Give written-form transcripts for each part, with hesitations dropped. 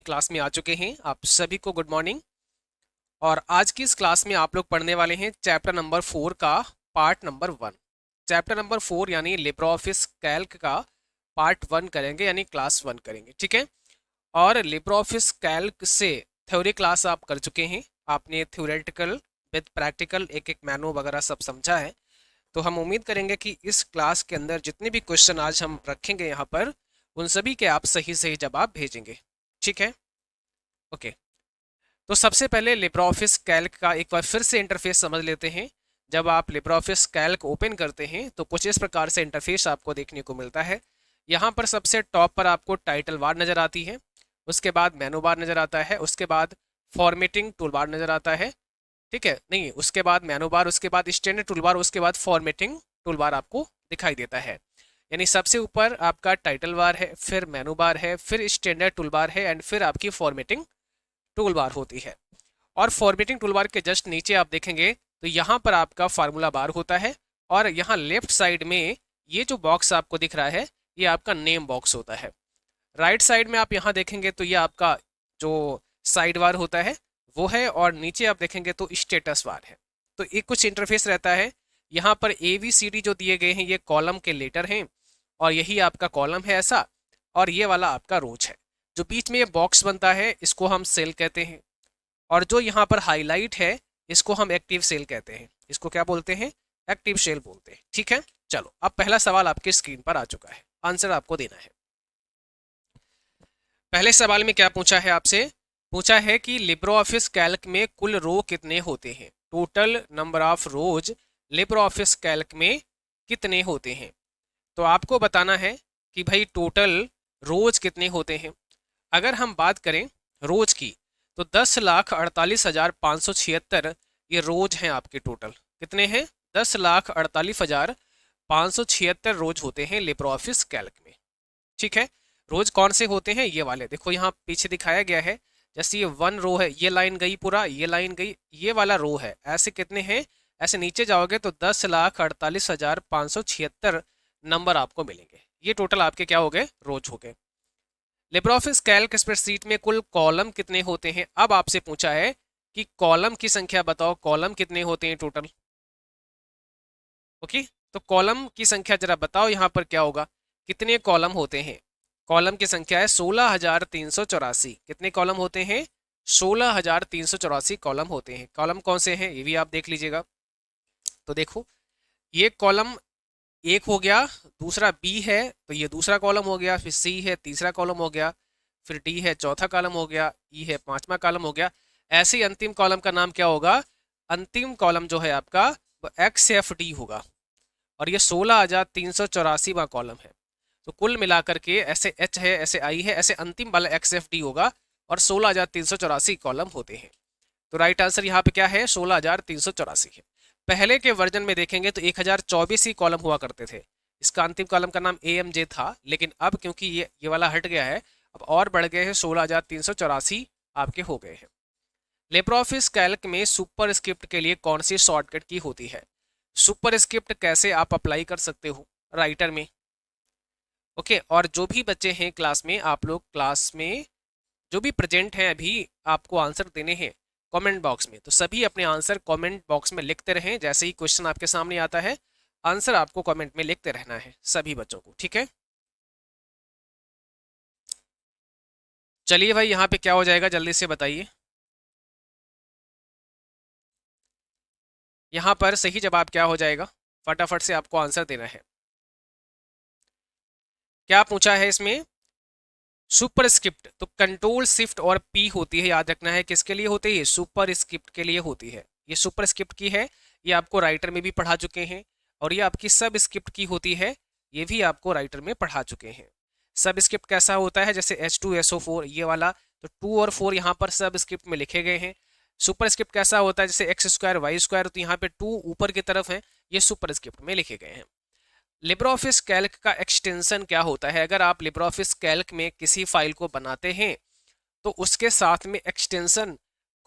Class में आ चुके हैं। आप सभी को गुड मॉर्निंग। और आज की इस क्लास में आप लोग पढ़ने वाले हैं चैप्टर नंबर 4 का पार्ट नंबर 1। चैप्टर नंबर 4 यानी लिब्रे ऑफिस कैल्क का पार्ट 1 करेंगे, यानी क्लास 1 करेंगे, ठीक है। और लिब्रे ऑफिस कैल्क से थ्योरी क्लास आप कर चुके हैं। आपने थ्योरेटिकल विद प्रैक्टिकल एक एक मैनो वगैरह सब समझा है। तो हम उम्मीद करेंगे कि इस क्लास के अंदर जितने भी क्वेश्चन आज हम रखेंगे यहाँ पर, उन सभी के आप सही सही जवाब भेजेंगे, ठीक है। ओके, तो सबसे पहले लिब्रे ऑफिस कैल्क का एक बार फिर से इंटरफेस समझ लेते हैं। जब आप लिब्रे ऑफिस कैल्क ओपन करते हैं तो कुछ इस प्रकार से इंटरफेस आपको देखने को मिलता है। यहाँ पर सबसे टॉप पर आपको टाइटल बार नज़र आती है, उसके बाद मेनू बार नज़र आता है, उसके बाद फॉर्मेटिंग टूल बार नज़र आता है, ठीक है। नहीं, उसके बाद मेनू बार, उसके बाद स्टैंडर्ड टूल बार, उसके बाद फॉर्मेटिंग टूल बार आपको दिखाई देता है। यानी सबसे ऊपर आपका टाइटल बार है, फिर मेनू बार है, फिर स्टैंडर्ड टूल बार है एंड फिर आपकी फॉर्मेटिंग टूल बार होती है। और फॉर्मेटिंग टूल बार के जस्ट नीचे आप देखेंगे तो यहाँ पर आपका फार्मूला बार होता है, और यहाँ लेफ्ट साइड में ये जो बॉक्स आपको दिख रहा है ये आपका नेम बॉक्स होता है। राइट साइड में आप यहाँ देखेंगे तो ये आपका जो साइड बार होता है वो है, और नीचे आप देखेंगे तो स्टेटस बार है। तो एक कुछ इंटरफेस रहता है। यहाँ पर ABCD जो दिए गए हैं ये कॉलम के लेटर हैं, और यही आपका कॉलम है ऐसा, और ये वाला आपका रोज है। जो बीच में ये बॉक्स बनता है इसको हम सेल कहते हैं, और जो यहाँ पर हाईलाइट है इसको हम एक्टिव सेल कहते हैं। इसको क्या बोलते हैं? एक्टिव सेल बोलते हैं, ठीक है। चलो, अब पहला सवाल आपके स्क्रीन पर आ चुका है, आंसर आपको देना है। पहले सवाल में क्या पूछा है आपसे? पूछा है कि लिब्रे ऑफिस कैल्क में कुल रो कितने होते हैं। Total number of rose Libre office Calc में कितने होते हैं। तो आपको बताना है कि भाई टोटल रोज कितने होते हैं। अगर हम बात करें रोज की तो 10,48,576 ये रोज हैं आपके। टोटल कितने हैं? 10,48,576 रोज होते हैं लिब्रे ऑफिस कैल्क में, ठीक है। रोज कौन से होते हैं? ये वाले देखो, यहाँ पीछे दिखाया गया है। जैसे ये 1 रो है, ये लाइन गई पूरा, ये लाइन गई, ये वाला रो है। ऐसे कितने हैं? ऐसे नीचे जाओगे तो 10,48,576 नंबर आपको मिलेंगे। ये टोटल आपके क्या हो गए? रोज हो गए। लिब्रे ऑफिस कैल्क स्प्रेडशीट में कुल कॉलम कितने होते हैं। अब आपसे पूछा है कि कॉलम की संख्या बताओ, कॉलम कितने होते हैं टोटल। ओके, तो कॉलम की संख्या जरा बताओ। यहाँ पर क्या होगा? कितने कॉलम होते हैं? कॉलम की संख्या है 16,384। कितने कॉलम होते हैं? 16,384 कॉलम होते हैं। कॉलम कौन से हैं ये भी आप देख लीजिएगा। तो देखो, ये कॉलम एक हो गया, दूसरा बी है तो ये दूसरा कॉलम हो गया, फिर सी है तीसरा कॉलम हो गया, फिर डी है चौथा कॉलम हो गया, ई है पांचवा कॉलम हो गया। ऐसे ही अंतिम कॉलम का नाम क्या होगा? अंतिम कॉलम जो है आपका वो XFD होगा, और ये 16,384वां कॉलम है। तो कुल मिलाकर के ऐसे H है, ऐसे I है, ऐसे अंतिम वाला XFD होगा, और 16,384 कॉलम होते हैं। तो राइट आंसर यहाँ पे क्या है? 16,384 है। पहले के वर्जन में देखेंगे तो 1024 ही कॉलम हुआ करते थे। इसका अंतिम कॉलम का नाम AMJ था, लेकिन अब क्योंकि ये वाला हट गया है, अब और बढ़ गए हैं, 16,384 आपके हो गए हैं। लिब्रे ऑफिस कैल्क में सुपर स्क्रिप्ट के लिए कौन सी शॉर्टकट की होती है। सुपर स्क्रिप्ट कैसे आप अप्लाई कर सकते हो राइटर में। ओके, और जो भी बच्चे हैं क्लास में, आप लोग क्लास में जो भी प्रेजेंट हैं अभी, आपको आंसर देने हैं कमेंट बॉक्स में। तो सभी अपने आंसर कमेंट बॉक्स में लिखते रहें। जैसे ही क्वेश्चन आपके सामने आता है, आंसर आपको कमेंट में लिखते रहना है सभी बच्चों को, ठीक है। चलिए भाई, यहाँ पे क्या हो जाएगा जल्दी से बताइए। यहाँ पर सही जवाब क्या हो जाएगा? फटाफट से आपको आंसर देना है। क्या पूछा है इसमें? Super script. तो कंट्रोल शिफ्ट और P होती है, याद रखना है। किसके लिए होती है? सुपर स्क्रिप्ट के लिए होती है। ये सुपर स्क्रिप्ट की है, ये आपको राइटर में भी पढ़ा चुके हैं। और ये आपकी सब स्क्रिप्ट की होती है, ये भी आपको राइटर में पढ़ा चुके हैं। सब स्क्रिप्ट कैसा होता है? जैसे H2SO4 ये वाला, तो 2 और 4 यहाँ पर सब स्क्रिप्ट में लिखे गए हैं। सुपर स्क्रिप्ट कैसा होता है? जैसे X² Y², तो यहाँ पे 2 ऊपर की तरफ है, ये सुपर स्क्रिप्ट में लिखे गए हैं। लिब्रे ऑफिस कैल्क का एक्सटेंशन क्या होता है? अगर आप लिब्रे ऑफिस कैल्क में किसी फाइल को बनाते हैं तो उसके साथ में एक्सटेंशन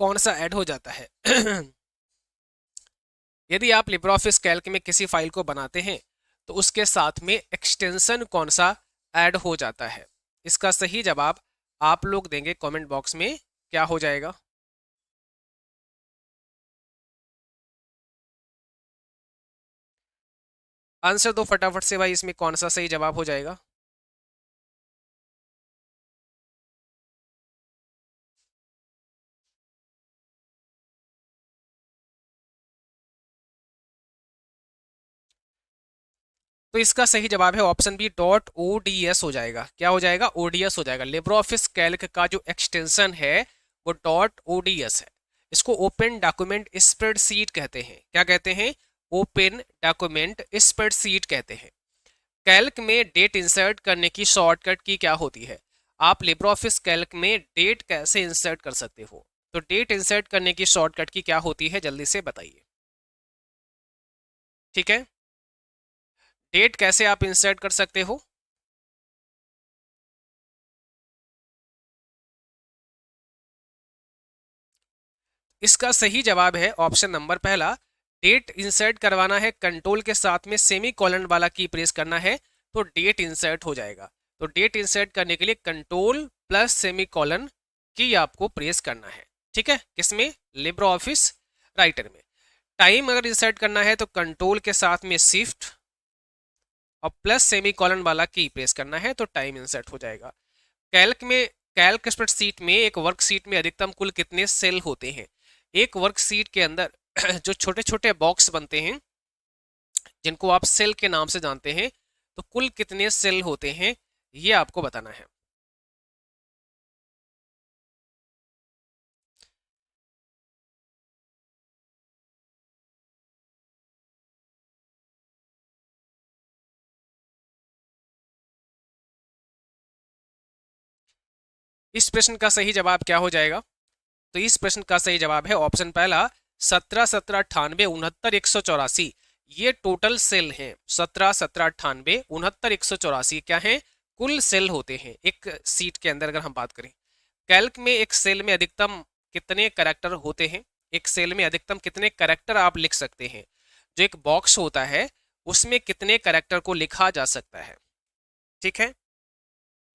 कौन सा ऐड हो जाता है? यदि आप लिब्रे ऑफिस कैल्क में किसी फाइल को बनाते हैं तो उसके साथ में एक्सटेंशन कौन सा ऐड हो जाता है? इसका सही जवाब आप लोग देंगे कमेंट बॉक्स में, क्या हो जाएगा? आंसर दो फटाफट से भाई, इसमें कौन सा सही जवाब हो जाएगा? तो इसका सही जवाब है ऑप्शन बी, डॉट ओडीएस हो जाएगा। क्या हो जाएगा? ओडीएस हो जाएगा। लिब्रे ऑफिस कैल्क का जो एक्सटेंशन है वो डॉट ओडीएस है। इसको ओपन डॉक्यूमेंट स्प्रेडशीट कहते हैं। क्या कहते हैं? ओपन डॉक्यूमेंट स्प्रेडशीट कहते हैं। कैल्क में डेट इंसर्ट करने की शॉर्टकट की क्या होती है? आप लिब्रे ऑफिस कैल्क में डेट कैसे इंसर्ट कर सकते हो? तो डेट इंसर्ट करने की शॉर्टकट की क्या होती है, जल्दी से बताइए। ठीक है, डेट कैसे आप इंसर्ट कर सकते हो? इसका सही जवाब है ऑप्शन नंबर पहला, डेट इंसर्ट करवाना है, कंट्रोल के साथ में सेमी कॉलन वाला की प्रेस करना है तो डेट इंसर्ट हो जाएगा। तो डेट इंसर्ट करने के लिए कंट्रोल प्लस सेमी कॉलन की आपको प्रेस करना है। ठीक है, किसमें? लिब्रे ऑफिस राइटर में। टाइम अगर इंसर्ट करना है तो कंट्रोल के साथ में शिफ्ट और प्लस सेमी कॉलन वाला की प्रेस करना है तो टाइम इंसर्ट हो जाएगा। कैल्क में, कैल्क स्प्रेडशीट में एक वर्कशीट में अधिकतम कुल कितने सेल होते हैं? एक वर्कशीट के अंदर जो छोटे छोटे बॉक्स बनते हैं जिनको आप सेल के नाम से जानते हैं, तो कुल कितने सेल होते हैं ये आपको बताना है। इस प्रश्न का सही जवाब क्या हो जाएगा? तो इस प्रश्न का सही जवाब है ऑप्शन पहला, 17, 17, 98, 69, 184। ये टोटल सेल हैं। 17, 17, 98, 69, 184 क्या है? कुल सेल होते हैं एक सीट के अंदर। अगर हम बात करें कैल्क में, एक सेल में अधिकतम कितने कैरेक्टर होते हैं? एक सेल में अधिकतम कितने कैरेक्टर आप लिख सकते हैं? जो एक बॉक्स होता है उसमें कितने कैरेक्टर को लिखा जा सकता है? ठीक है,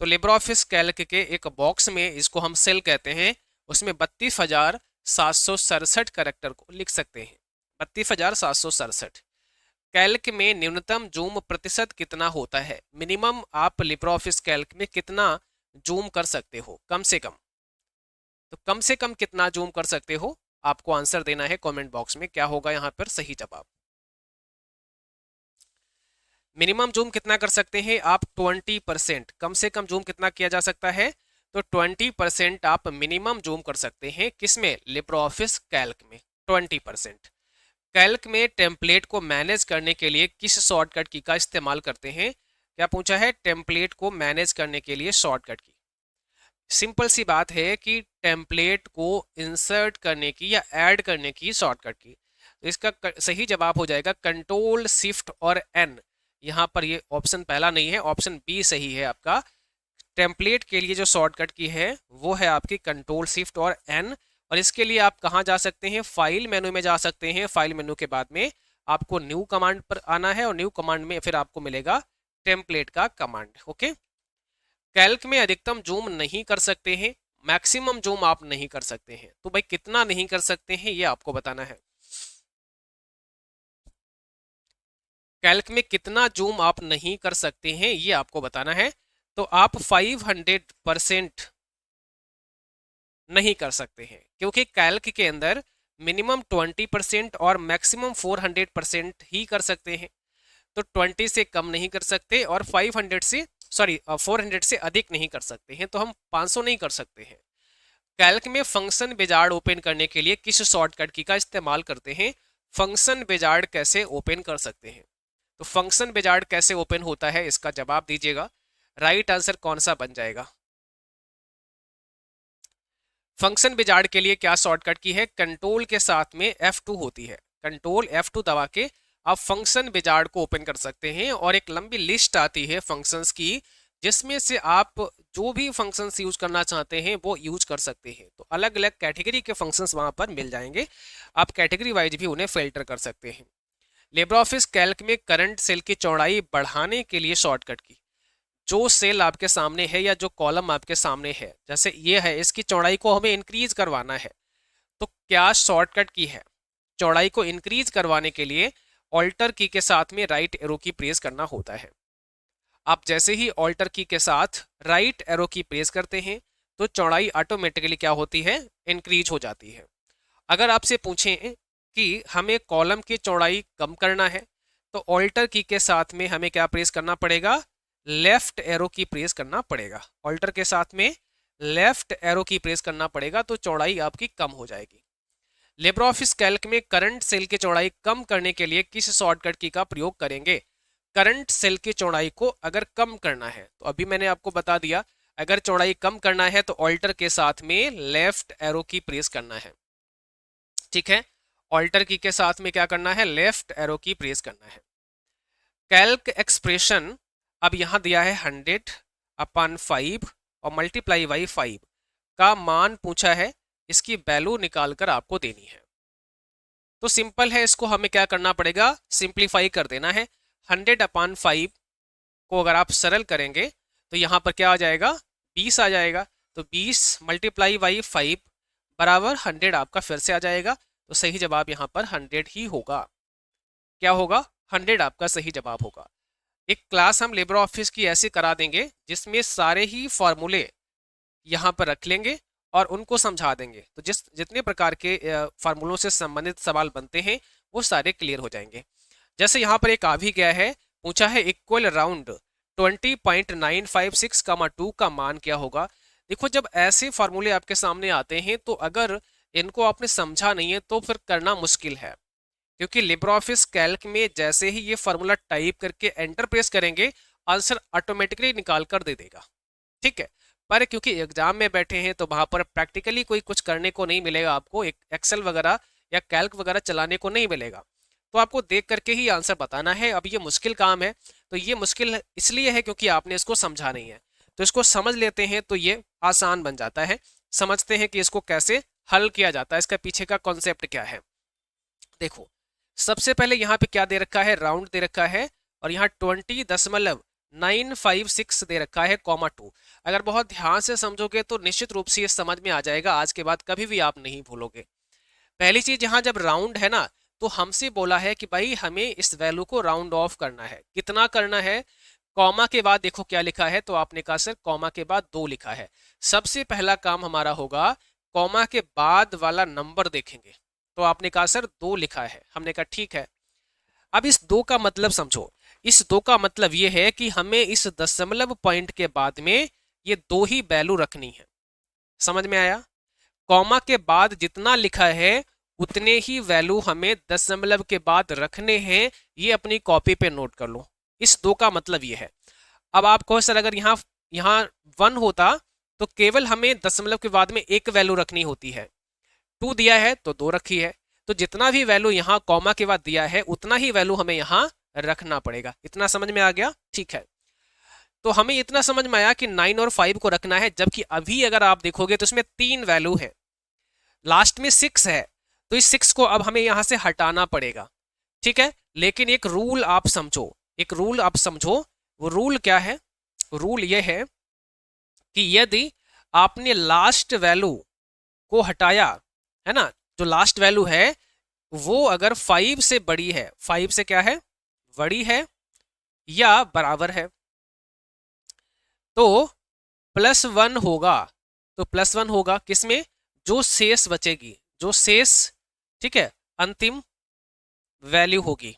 तो लिब्रे ऑफिस कैल्क के एक बॉक्स में, इसको हम सेल कहते हैं, उसमें 32,767 कैरेक्टर को लिख सकते हैं। 32,767। कैल्क में न्यूनतम जूम प्रतिशत कितना होता है? मिनिमम आप लिब्रे ऑफिस कैल्क में कितना जूम कर सकते हो कम से कम? तो कम से कम कितना जूम कर सकते हो, आपको आंसर देना है कमेंट बॉक्स में। क्या होगा यहाँ पर सही जवाब? मिनिमम जूम कितना कर सकते हैं आप? 20%। कम से कम जूम कितना किया जा सकता है? तो 20% आप मिनिमम जूम कर सकते हैं। किसमें? लिब्रे ऑफिस कैल्क में 20%। कैल्क में टेम्पलेट को मैनेज करने के लिए किस शॉर्टकट की का इस्तेमाल करते हैं? क्या पूछा है? टेम्पलेट को मैनेज करने के लिए शॉर्टकट की। सिंपल सी बात है कि टेम्पलेट को इंसर्ट करने की या ऐड करने की शॉर्टकट की। तो इसका सही जवाब हो जाएगा कंट्रोल शिफ्ट और एन। यहाँ पर ये ऑप्शन पहला नहीं है, ऑप्शन बी सही है आपका। टेम्पलेट के लिए जो शॉर्टकट की है वो है आपकी कंट्रोल शिफ्ट और एन। और इसके लिए आप कहाँ जा सकते हैं? फाइल मेनू में जा सकते हैं। फाइल मेनू के बाद में आपको न्यू कमांड पर आना है और न्यू कमांड में फिर आपको मिलेगा टेम्पलेट का कमांड। ओके, कैल्क में अधिकतम जूम नहीं कर सकते हैं, मैक्सिमम जूम आप नहीं कर सकते हैं। तो भाई कितना नहीं कर सकते हैं ये आपको बताना है। कैल्क में कितना जूम आप नहीं कर सकते हैं ये आपको बताना है। तो आप 500% नहीं कर सकते हैं, क्योंकि कैल्क के अंदर मिनिमम 20% और मैक्सिमम 400% ही कर सकते हैं। तो 20 से कम नहीं कर सकते और 500 से, सॉरी 400 से अधिक नहीं कर सकते हैं। तो हम 500 नहीं कर सकते हैं। कैल्क में फंक्शन विजार्ड ओपन करने के लिए किस शॉर्टकट की का इस्तेमाल करते हैं? फंक्शन विजार्ड कैसे ओपन कर सकते हैं? तो फंक्शन विजार्ड कैसे ओपन होता है, इसका जवाब दीजिएगा। राइट आंसर कौन सा बन जाएगा? फंक्शन विजार्ड के लिए क्या शॉर्टकट की है? कंट्रोल के साथ में F2 होती है। कंट्रोल F2 दबा के आप फंक्शन विजार्ड को ओपन कर सकते हैं और एक लंबी लिस्ट आती है फंक्शंस की, जिसमें से आप जो भी फंक्शंस यूज करना चाहते हैं वो यूज कर सकते हैं। तो अलग अलग कैटेगरी के फंक्शंस वहां पर मिल जाएंगे, आप कैटेगरी वाइज भी उन्हें फिल्टर कर सकते हैं। लिब्रे ऑफिस कैल्क में करंट सेल की चौड़ाई बढ़ाने के लिए शॉर्टकट की। जो सेल आपके सामने है या जो कॉलम आपके सामने है, जैसे ये है, इसकी चौड़ाई को हमें इंक्रीज करवाना है, तो क्या शॉर्टकट की है? चौड़ाई को इंक्रीज करवाने के लिए ऑल्टर की के साथ में राइट एरो की प्रेस करना होता है। आप जैसे ही ऑल्टर की के साथ राइट एरो की प्रेस करते हैं तो चौड़ाई ऑटोमेटिकली क्या होती है? इंक्रीज हो जाती है। अगर आपसे पूछें कि हमें कॉलम की चौड़ाई कम करना है तो ऑल्टर की के साथ में हमें क्या प्रेस करना पड़ेगा? लेफ्ट एरो की प्रेस करना पड़ेगा। ऑल्टर के साथ में लेफ्ट एरो की प्रेस करना पड़ेगा तो चौड़ाई आपकी कम हो जाएगी। लिब्रे ऑफिस कैल्क में करंट सेल की चौड़ाई कम करने के लिए किस शॉर्टकट की का प्रयोग करेंगे? करंट सेल की चौड़ाई को अगर कम करना है तो अभी मैंने आपको बता दिया, अगर चौड़ाई कम करना है तो ऑल्टर के साथ में लेफ्ट एरो की प्रेस करना है। ठीक है, ऑल्टर की के साथ में क्या करना है? लेफ्ट एरो की प्रेस करना है। कैल्क एक्सप्रेशन अब यहां दिया है 100/5 और मल्टीप्लाई बाई 5 का मान पूछा है, इसकी वैल्यू निकालकर आपको देनी है। तो सिंपल है, इसको हमें क्या करना पड़ेगा? सिंप्लीफाई कर देना है। 100/5 को अगर आप सरल करेंगे तो यहाँ पर क्या आ जाएगा? 20 आ जाएगा। तो 20 मल्टीप्लाई बाई 5 बराबर 100 आपका फिर से आ जाएगा। तो सही जवाब यहाँ पर 100 ही होगा। क्या होगा? 100 आपका सही जवाब होगा। एक क्लास हम लिब्रे ऑफिस की ऐसी करा देंगे जिसमें सारे ही फॉर्मूले यहाँ पर रख लेंगे और उनको समझा देंगे, तो जितने प्रकार के फार्मूलों से संबंधित सवाल बनते हैं वो सारे क्लियर हो जाएंगे। जैसे यहाँ पर एक आ भी गया है, पूछा है इक्वल राउंड 20.956, 2 का मान क्या होगा? देखो, जब ऐसे फार्मूले आपके सामने आते हैं तो अगर इनको आपने समझा नहीं है तो फिर करना मुश्किल है, क्योंकि लिब्रे ऑफिस कैल्क में जैसे ही ये फार्मूला टाइप करके एंटर प्रेस करेंगे आंसर ऑटोमेटिकली निकाल कर दे देगा। ठीक है, पर क्योंकि एग्जाम में बैठे हैं तो वहां पर प्रैक्टिकली कोई कुछ करने को नहीं मिलेगा, आपको एक एक्सेल वगैरह या कैल्क वगैरह चलाने को नहीं मिलेगा, तो आपको देख करके ही आंसर बताना है। अब ये मुश्किल काम है, तो ये मुश्किल इसलिए है क्योंकि आपने इसको समझा नहीं है। तो इसको समझ लेते हैं तो ये आसान बन जाता है। समझते हैं कि इसको कैसे हल किया जाता है, इसका पीछे का कॉन्सेप्ट क्या है। देखो, सबसे पहले यहाँ पे क्या दे रखा है? राउंड दे रखा है और यहाँ 20.956 दे रखा है, (2). अगर बहुत ध्यान से समझोगे तो निश्चित रूप से ये समझ में आ जाएगा, आज के बाद कभी भी आप नहीं भूलोगे। पहली चीज, यहाँ जब राउंड है ना तो हमसे बोला है कि भाई हमें इस वैल्यू को राउंड ऑफ करना है। कितना करना है? कॉमा के बाद देखो क्या लिखा है, तो आपने कहा सर कॉमा के बाद 2 लिखा है। सबसे पहला काम हमारा होगा कॉमा के बाद वाला नंबर देखेंगे, तो आपने कहा सर 2 लिखा है। हमने कहा ठीक है। अब इस 2 का मतलब समझो। इस 2 का मतलब ये है कि हमें इस दशमलव पॉइंट के बाद में ये 2 ही वैल्यू रखनी है। समझ में आया? कॉमा के बाद जितना लिखा है उतने ही वैल्यू हमें दशमलव के बाद रखने हैं। ये अपनी कॉपी पे नोट कर लो। इस 2 का मतलब ये है। अब आप कहो सर अगर यहाँ 1 होता तो केवल हमें दशमलव के बाद में एक वैल्यू रखनी होती है। 2 दिया है तो 2 रखी है, तो जितना भी वैल्यू यहाँ कॉमा के बाद दिया है उतना ही वैल्यू हमें यहाँ रखना पड़ेगा। इतना समझ में आ गया? ठीक है, तो हमें इतना समझ में आया कि 9 और 5 को रखना है, जबकि अभी अगर आप देखोगे तो इसमें 3 वैल्यू है, लास्ट में 6 है, तो इस 6 को अब हमें यहां से हटाना पड़ेगा। ठीक है, लेकिन एक रूल आप समझो, एक रूल आप समझो। वो रूल क्या है? रूल ये है कि यदि आपने लास्ट वैल्यू को हटाया है ना, जो लास्ट वैल्यू है वो अगर 5 से बड़ी है, 5 से क्या है? बड़ी है या बराबर है, तो +1 होगा। तो +1 होगा किसमें? जो शेष बचेगी, जो शेष, ठीक है, अंतिम वैल्यू होगी।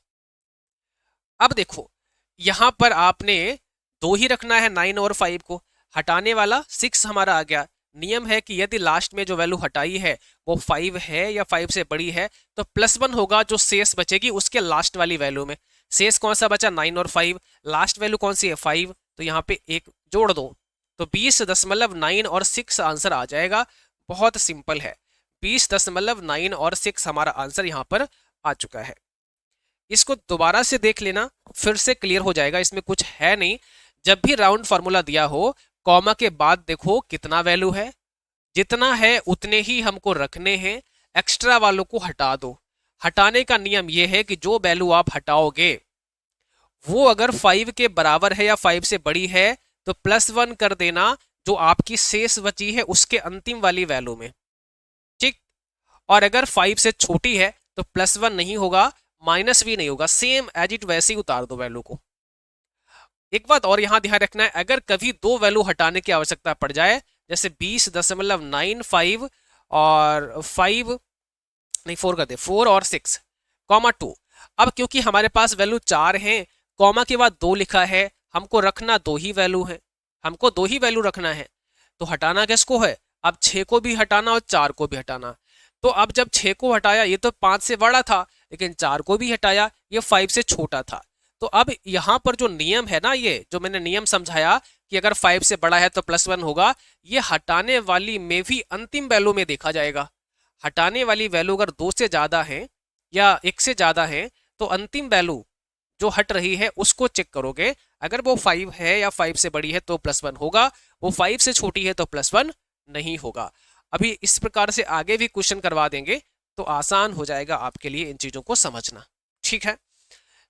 अब देखो, यहां पर आपने 2 ही रखना है, 9 और 5 को। हटाने वाला 6 हमारा आ गया। नियम है कि यदि लास्ट में जो वैल्यू हटाई है वो 5 है या 5 से बड़ी है तो +1 होगा जो शेष बचेगी उसके लास्ट वाली वैल्यू में। शेष कौन सा बचा? 9 और 5। लास्ट वैल्यू कौन सी है? 5। तो यहाँ पे 1 जोड़ दो, तो 20.9 और 6 आंसर आ जाएगा। बहुत सिंपल है, 20.9 और 6 हमारा आंसर यहाँ पर आ चुका है। इसको दोबारा से देख लेना, फिर से क्लियर हो जाएगा, इसमें कुछ है नहीं। जब भी राउंड फॉर्मूला दिया हो, कॉमा के बाद देखो कितना वैल्यू है, जितना है उतने ही हमको रखने हैं, एक्स्ट्रा वालों को हटा दो। हटाने का नियम यह है कि जो वैल्यू आप हटाओगे वो अगर 5 के बराबर है या 5 से बड़ी है तो +1 कर देना जो आपकी शेष बची है उसके अंतिम वाली वैल्यू में, ठीक। और अगर 5 से छोटी है तो +1 नहीं होगा, माइनस भी नहीं होगा, सेम एज इट वैसे ही उतार दो वैल्यू को। एक बात और यहां ध्यान रखना है, अगर कभी दो वैल्यू हटाने की आवश्यकता पड़ जाए, जैसे 20.95 और 5 नहीं 4 कर दे, 4 और 6 कॉमा 2। अब क्योंकि हमारे पास वैल्यू 4 है, कॉमा के बाद 2 लिखा है, हमको रखना 2 ही वैल्यू है, हमको 2 ही वैल्यू रखना है, तो हटाना किसको है, अब 6 को भी हटाना और 4 को भी हटाना। तो अब जब 6 को हटाया, ये तो 5 से बड़ा था, लेकिन 4 को भी हटाया, ये 5 से छोटा था। तो अब यहां पर जो नियम है ना, ये जो मैंने नियम समझाया कि अगर 5 से बड़ा है तो +1 होगा, ये हटाने वाली में भी अंतिम वैल्यू में देखा जाएगा। हटाने वाली वैल्यू अगर 2 से ज्यादा है या 1 से ज्यादा है, तो अंतिम वैल्यू जो हट रही है उसको चेक करोगे, अगर वो 5 है या 5 से बड़ी है तो +1 होगा, वो 5 से छोटी है तो +1 नहीं होगा। अभी इस प्रकार से आगे भी क्वेश्चन करवा देंगे तो आसान हो जाएगा आपके लिए इन चीजों को समझना, ठीक है।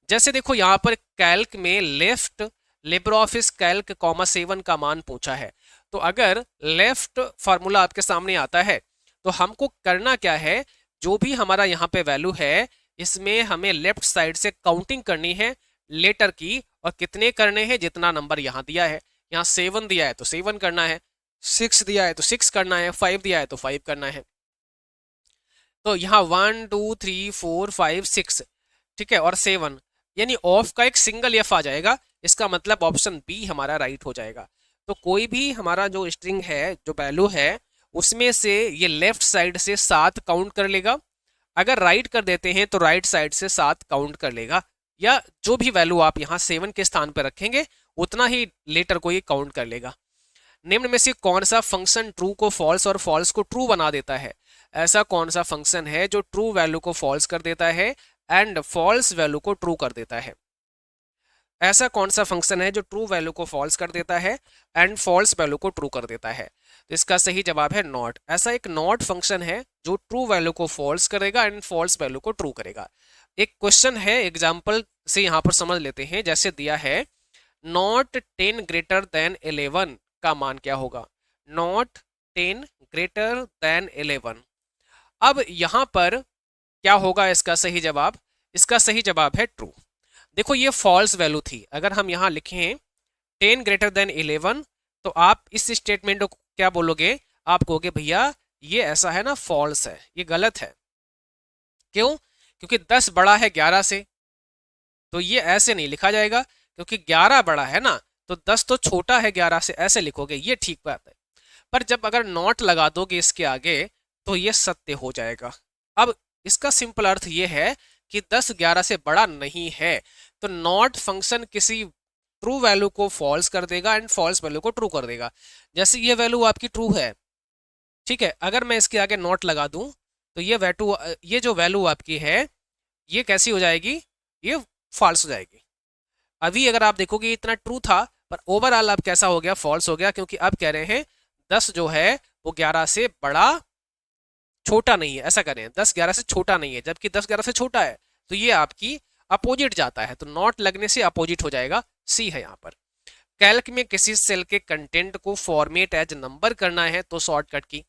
जैसे देखो यहाँ पर कैल्क में लेफ्ट लिब्रे ऑफिस कैल्क (7) का मान पूछा है, तो अगर लेफ्ट फॉर्मूला आपके सामने आता है तो हमको करना क्या है, जो भी हमारा यहाँ पे वैल्यू है इसमें हमें लेफ्ट साइड से काउंटिंग करनी है लेटर की, और कितने करने हैं, जितना नंबर यहाँ दिया है, यहाँ 7 दिया है तो 7 करना है, 6 दिया है तो 6 करना है, 5 दिया है तो 5 करना है। तो यहाँ 1 2 3 4 5 6, ठीक है, और 7, यानी ऑफ का एक सिंगल एफ आ जाएगा, इसका मतलब ऑप्शन बी हमारा राइट हो जाएगा। तो कोई भी हमारा जो स्ट्रिंग है, जो वैल्यू है, उसमें से ये लेफ्ट साइड से 7 काउंट कर लेगा, अगर राइट कर देते हैं तो राइट साइड से 7 काउंट कर लेगा, या जो भी वैल्यू आप यहाँ 7 के स्थान पर रखेंगे उतना ही लेटर को ये काउंट कर लेगा। निम्न में से कौन सा फंक्शन ट्रू को फॉल्स और फॉल्स को ट्रू बना देता है, ऐसा कौन सा फंक्शन है जो ट्रू वैल्यू को फॉल्स कर देता है एंड फॉल्स वैल्यू को ट्रू कर देता है, ऐसा कौन सा फंक्शन है जो ट्रू वैल्यू को फॉल्स कर देता है एंड फॉल्स वैल्यू को ट्रू कर देता है। तो इसका सही जवाब है नॉट। ऐसा एक नॉट फंक्शन है जो ट्रू वैल्यू को फॉल्स करेगा एंड फॉल्स वैल्यू को ट्रू करेगा। एक क्वेश्चन है, एग्जाम्पल से यहाँ पर समझ लेते हैं, जैसे दिया है नॉट 10 ग्रेटर देन 11 का मान क्या होगा, नॉट 10 ग्रेटर देन 11। अब यहाँ पर क्या होगा इसका सही जवाब, इसका सही जवाब है ट्रू। देखो ये फॉल्स वैल्यू थी, अगर हम यहाँ लिखें 10 ग्रेटर देन 11, तो आप इस स्टेटमेंट को क्या बोलोगे, आप कहोगे भैया ये ऐसा है ना फॉल्स है, ये गलत है। क्यों, क्योंकि 10 बड़ा है 11 से, तो ये ऐसे नहीं लिखा जाएगा, क्योंकि 11 बड़ा है ना, तो 10 तो छोटा है 11 से, ऐसे लिखोगे, ये ठीक बात है। पर जब अगर नॉट लगा दोगे इसके आगे तो ये सत्य हो जाएगा। अब इसका सिंपल अर्थ ये है कि 10 11 से बड़ा नहीं है, तो नॉट फंक्शन किसी ट्रू वैल्यू को फॉल्स कर देगा एंड फॉल्स वैल्यू को ट्रू कर देगा। जैसे ये वैल्यू आपकी ट्रू है, ठीक है, अगर मैं इसके आगे नॉट लगा दूं तो ये जो वैल्यू आपकी है ये कैसी हो जाएगी, ये फॉल्स हो जाएगी। अभी अगर आप देखोगे इतना ट्रू था, पर ओवरऑल अब कैसा हो गया, फॉल्स हो गया, क्योंकि अब कह रहे हैं 10 जो है वो 11 से बड़ा छोटा नहीं है, ऐसा करें 10 11 से छोटा नहीं है, जबकि 10 11 से छोटा है, तो ये आपकी अपोजिट जाता है, तो नॉट लगने से अपोजिट हो जाएगा, सी है यहाँ पर। कैल्क में किसी सेल के कंटेंट को फॉर्मेट एज नंबर करना है तो शॉर्टकट की।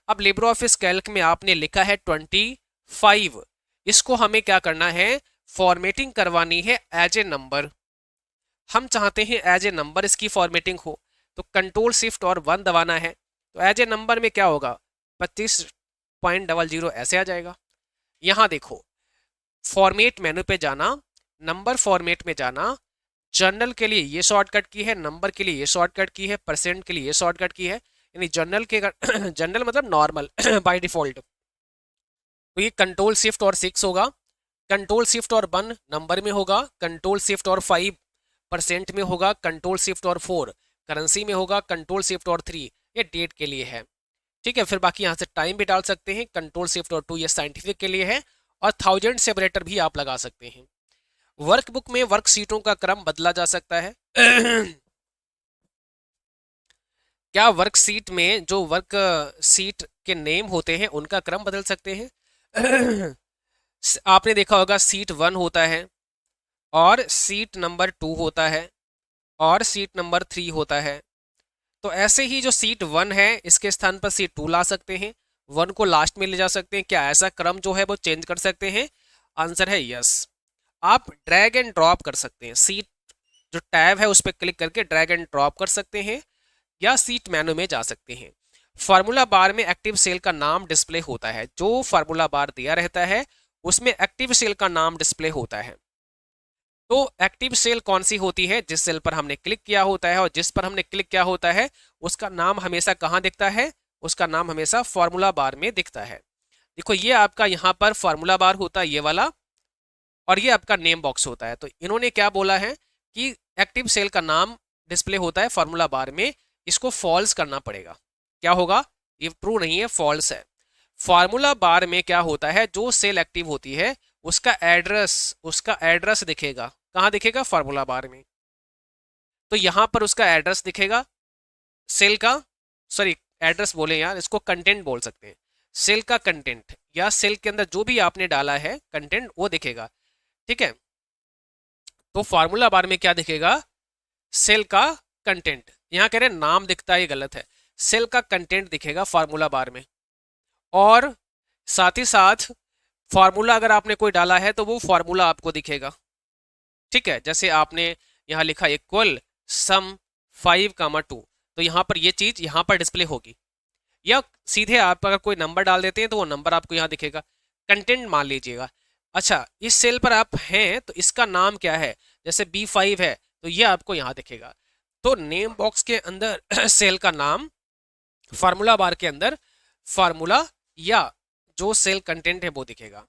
अब लिब्रे ऑफिस कैल्क में आपने लिखा है 25, इसको हमें क्या करना है, फॉर्मेटिंग करवानी है एज ए नंबर। हम चाहते हैं एज ए नंबर इसकी फॉर्मेटिंग हो, तो कंट्रोल शिफ्ट और 1 दबाना है, तो एज ए नंबर में क्या होगा 25.00 ऐसे आ जाएगा। यहाँ देखो फॉर्मेट मेनू पे जाना, नंबर फॉर्मेट में जाना, जर्नल के लिए ये शॉर्टकट की है, नंबर के लिए ये शॉर्टकट की है, परसेंट के लिए ये शॉर्टकट की है, यानी जर्नल के जर्नल मतलब नॉर्मल बाय डिफॉल्ट, तो ये कंट्रोल शिफ्ट और 6 होगा, कंट्रोल शिफ्ट और 1 नंबर में होगा, कंट्रोल शिफ्ट और 5 परसेंट में होगा, कंट्रोल शिफ्ट और 4 करेंसी में होगा, कंट्रोल शिफ्ट और 3 ये डेट के लिए है, ठीक है। फिर बाकी यहाँ से टाइम भी डाल सकते हैं, कंट्रोल शिफ्ट और 2 ये साइंटिफिक के लिए है, और 1000 सेपरेटर भी आप लगा सकते हैं। वर्कबुक में वर्कशीटों का क्रम बदला जा सकता है क्या वर्कशीट में जो वर्कशीट के नेम होते हैं उनका क्रम बदल सकते हैं आपने देखा होगा सीट 1 होता है और सीट नंबर 2 होता है और सीट नंबर 3 होता है। तो ऐसे ही जो सीट 1 है इसके स्थान पर सीट 2 ला सकते हैं, 1 को लास्ट में ले जा सकते हैं। क्या ऐसा क्रम जो है वो चेंज कर सकते हैं? आंसर है यस। आप ड्रैग एंड ड्रॉप कर सकते हैं, सीट जो टैब है उस पर क्लिक करके ड्रैग एंड ड्रॉप कर सकते हैं या सीट मेनू में जा सकते हैं। फार्मूला बार में एक्टिव सेल का नाम डिस्प्ले होता है, जो फार्मूला बार दिया रहता है उसमें एक्टिव सेल का नाम डिस्प्ले होता है। तो एक्टिव सेल कौन सी होती है? जिस सेल पर हमने क्लिक किया होता है, और जिस पर हमने क्लिक किया होता है उसका नाम हमेशा कहाँ दिखता है? उसका नाम हमेशा फार्मूला बार में दिखता है। देखो ये आपका यहाँ पर फार्मूला बार होता है ये वाला, और ये आपका नेम बॉक्स होता है। तो इन्होंने क्या बोला है कि एक्टिव सेल का नाम डिस्प्ले होता है फार्मूला बार में, इसको फॉल्स करना पड़ेगा। क्या होगा? ये ट्रू नहीं है, फॉल्स है। फार्मूला बार में क्या होता है, जो सेल एक्टिव होती है उसका एड्रेस दिखेगा। कहाँ दिखेगा? फार्मूला बार में। तो यहां पर उसका एड्रेस दिखेगा सेल का, सॉरी एड्रेस बोले यार, इसको कंटेंट बोल सकते हैं। सेल का कंटेंट या सेल के अंदर जो भी आपने डाला है कंटेंट वो दिखेगा। ठीक है, तो फार्मूला बार में क्या दिखेगा? सेल का कंटेंट। यहां कह रहे हैं नाम दिखता है, ये गलत है। सेल का कंटेंट दिखेगा फार्मूला बार में, और साथ ही साथ फार्मूला अगर आपने कोई डाला है तो वो फार्मूला आपको दिखेगा। ठीक है, जैसे आपने यहाँ लिखा इक्वल सम 5, 2, तो यहाँ पर ये चीज यहाँ पर डिस्प्ले होगी। या सीधे आप अगर कोई नंबर डाल देते हैं तो वो नंबर आपको यहाँ दिखेगा। कंटेंट मान लीजिएगा। अच्छा, इस सेल पर आप हैं तो इसका नाम क्या है? जैसे B5 है तो ये आपको यहाँ दिखेगा। तो नेम बॉक्स के अंदर सेल का नाम, फार्मूला बार के अंदर फार्मूला या जो सेल कंटेंट है वो दिखेगा।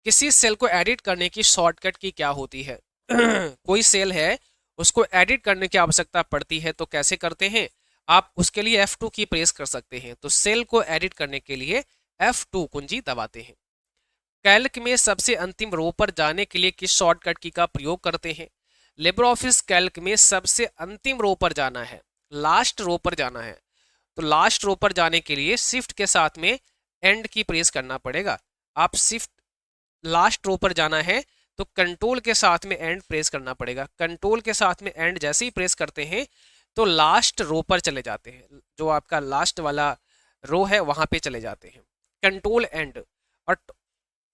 किसी सेल को एडिट करने की शॉर्टकट की क्या होती है? कोई सेल है उसको एडिट करने की आवश्यकता पड़ती है तो कैसे करते हैं? आप उसके लिए F2 की प्रेस कर सकते हैं। तो सेल को एडिट करने के लिए F2 कुंजी दबाते हैं। कैल्क में सबसे अंतिम रो पर जाने के लिए किस शॉर्टकट की का प्रयोग करते हैं? लिब्रे ऑफिस कैल्क में सबसे अंतिम रो पर जाना है, लास्ट रो पर जाना है। तो लास्ट रो पर जाने के लिए शिफ्ट के साथ में एंड की प्रेस करना पड़ेगा। आप शिफ्ट लास्ट रो पर जाना है तो कंट्रोल के साथ में एंड प्रेस करना पड़ेगा। कंट्रोल के साथ में एंड जैसे ही प्रेस करते हैं तो लास्ट रो पर चले जाते हैं, जो आपका लास्ट वाला रो है वहां पे चले जाते हैं। Control and. और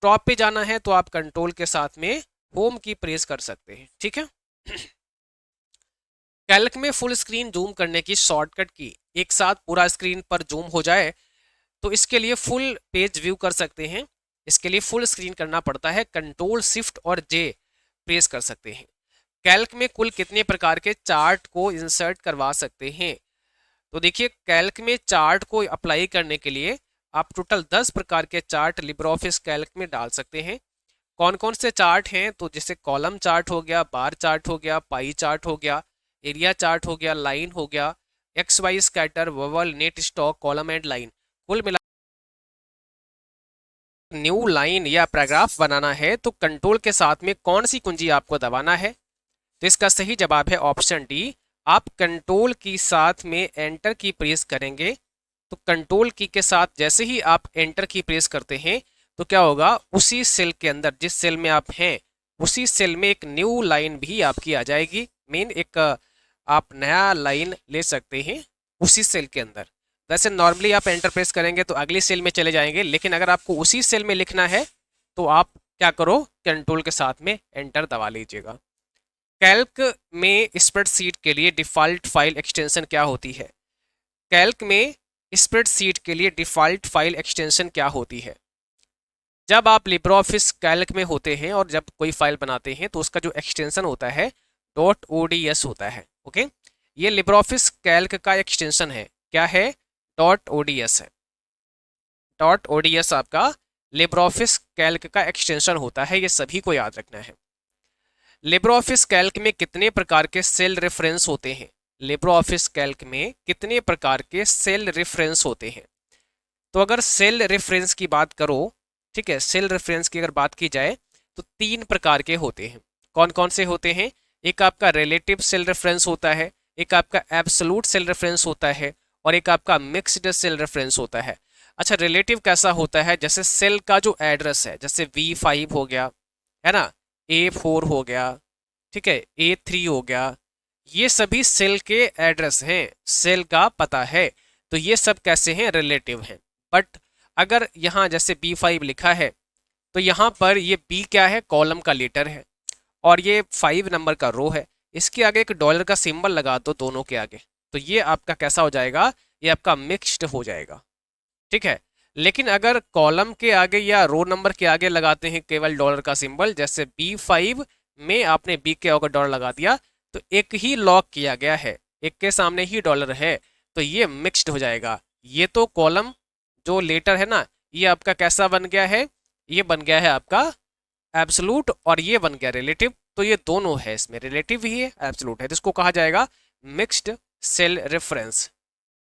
टॉप पे जाना है तो आप कंट्रोल के साथ में होम की प्रेस कर सकते हैं। ठीक है। कैल्क में फुल स्क्रीन जूम करने की शॉर्टकट की, एक साथ पूरा स्क्रीन पर जूम हो जाए तो इसके लिए फुल पेज व्यू कर सकते हैं। इसके लिए फुल स्क्रीन करना पड़ता है, कंट्रोल शिफ्ट और जे प्रेस कर सकते हैं। कैल्क में कुल कितने प्रकार के चार्ट को इंसर्ट करवा सकते हैं? तो देखिए, कैल्क में चार्ट को अप्लाई करने के लिए आप टोटल 10 प्रकार के चार्ट लिब्रे ऑफिस कैल्क में डाल सकते हैं। कौन कौन से चार्ट हैं? तो जैसे कॉलम चार्ट हो गया, बार चार्ट हो गया, पाई चार्ट हो गया, एरिया चार्ट हो गया, लाइन हो गया, X Y scatter, vowel, net stock, column and line. कुल मिला न्यू लाइन या पैराग्राफ बनाना है तो कंट्रोल के साथ में कौन सी कुंजी आपको दबाना है? तो इसका सही जवाब है ऑप्शन डी। आप कंट्रोल की साथ में एंटर की प्रेस करेंगे तो कंट्रोल की के साथ जैसे ही आप एंटर की प्रेस करते हैं तो क्या होगा, उसी सेल के अंदर जिस सेल में आप हैं उसी सेल में एक न्यू लाइन भी आपकी आ जाएगी। मेन एक आप नया लाइन ले सकते हैं उसी सेल के अंदर। वैसे नॉर्मली आप एंटर प्रेस करेंगे तो अगली सेल में चले जाएंगे, लेकिन अगर आपको उसी सेल में लिखना है तो आप क्या करो, कंट्रोल के साथ में एंटर दबा लीजिएगा। कैल्क में स्प्रेडशीट के लिए डिफ़ॉल्ट फाइल एक्सटेंशन क्या होती है? कैल्क में स्प्रेडशीट के लिए डिफ़ॉल्ट फाइल एक्सटेंशन क्या होती है? जब आप लिब्रे ऑफिस कैल्क में होते हैं और जब कोई फाइल बनाते हैं तो उसका जो एक्सटेंशन होता है .ods होता है। ओके, ये लिब्रे ऑफिस कैल्क का एक्सटेंशन है। क्या है? .ods है। .ods आपका लिब्रे ऑफिस कैल्क का एक्सटेंशन होता है, ये सभी को याद रखना है। लिब्रे ऑफिस कैल्क में कितने प्रकार के सेल रेफरेंस होते हैं? लिब्रे ऑफिस कैल्क में कितने प्रकार के सेल रेफरेंस होते हैं? तो अगर सेल रेफरेंस की बात करो, ठीक है, सेल रेफरेंस की अगर बात की जाए तो 3 प्रकार के होते हैं। कौन कौन से होते हैं? एक आपका रिलेटिव सेल रेफरेंस होता है, एक आपका एब्सोल्यूट सेल रेफरेंस होता है, और एक आपका मिक्स्ड सेल रेफरेंस होता है। अच्छा, रिलेटिव कैसा होता है? जैसे सेल का जो एड्रेस है, जैसे V5 हो गया, है ना, A4 हो गया, ठीक है, A3 हो गया, ये सभी सेल के एड्रेस हैं, सेल का पता है। तो ये सब कैसे हैं, रिलेटिव हैं। बट अगर यहाँ जैसे B5 लिखा है तो यहाँ पर ये B क्या है, कॉलम का लेटर है, और ये 5 नंबर का रो है। इसके आगे एक डॉलर का सिंबल लगा दो दोनों के आगे, तो ये आपका कैसा हो जाएगा, ये आपका मिक्स्ड हो जाएगा। ठीक है। लेकिन अगर कॉलम के आगे या रो नंबर के आगे लगाते हैं केवल डॉलर का सिंबल, जैसे B5 में आपने B के आगे डॉलर लगा दिया, तो एक ही लॉक किया गया है, एक के सामने ही डॉलर है, तो ये मिक्स्ड हो जाएगा। ये तो कॉलम जो लेटर है ना, ये आपका कैसा बन गया है, ये बन गया है आपका एब्सोलूट, और ये बन गया रिलेटिव। तो ये दोनों है, इसमें रिलेटिव ही है, एब्सोलूट है, जिसको कहा जाएगा मिक्स्ड सेल रेफरेंस।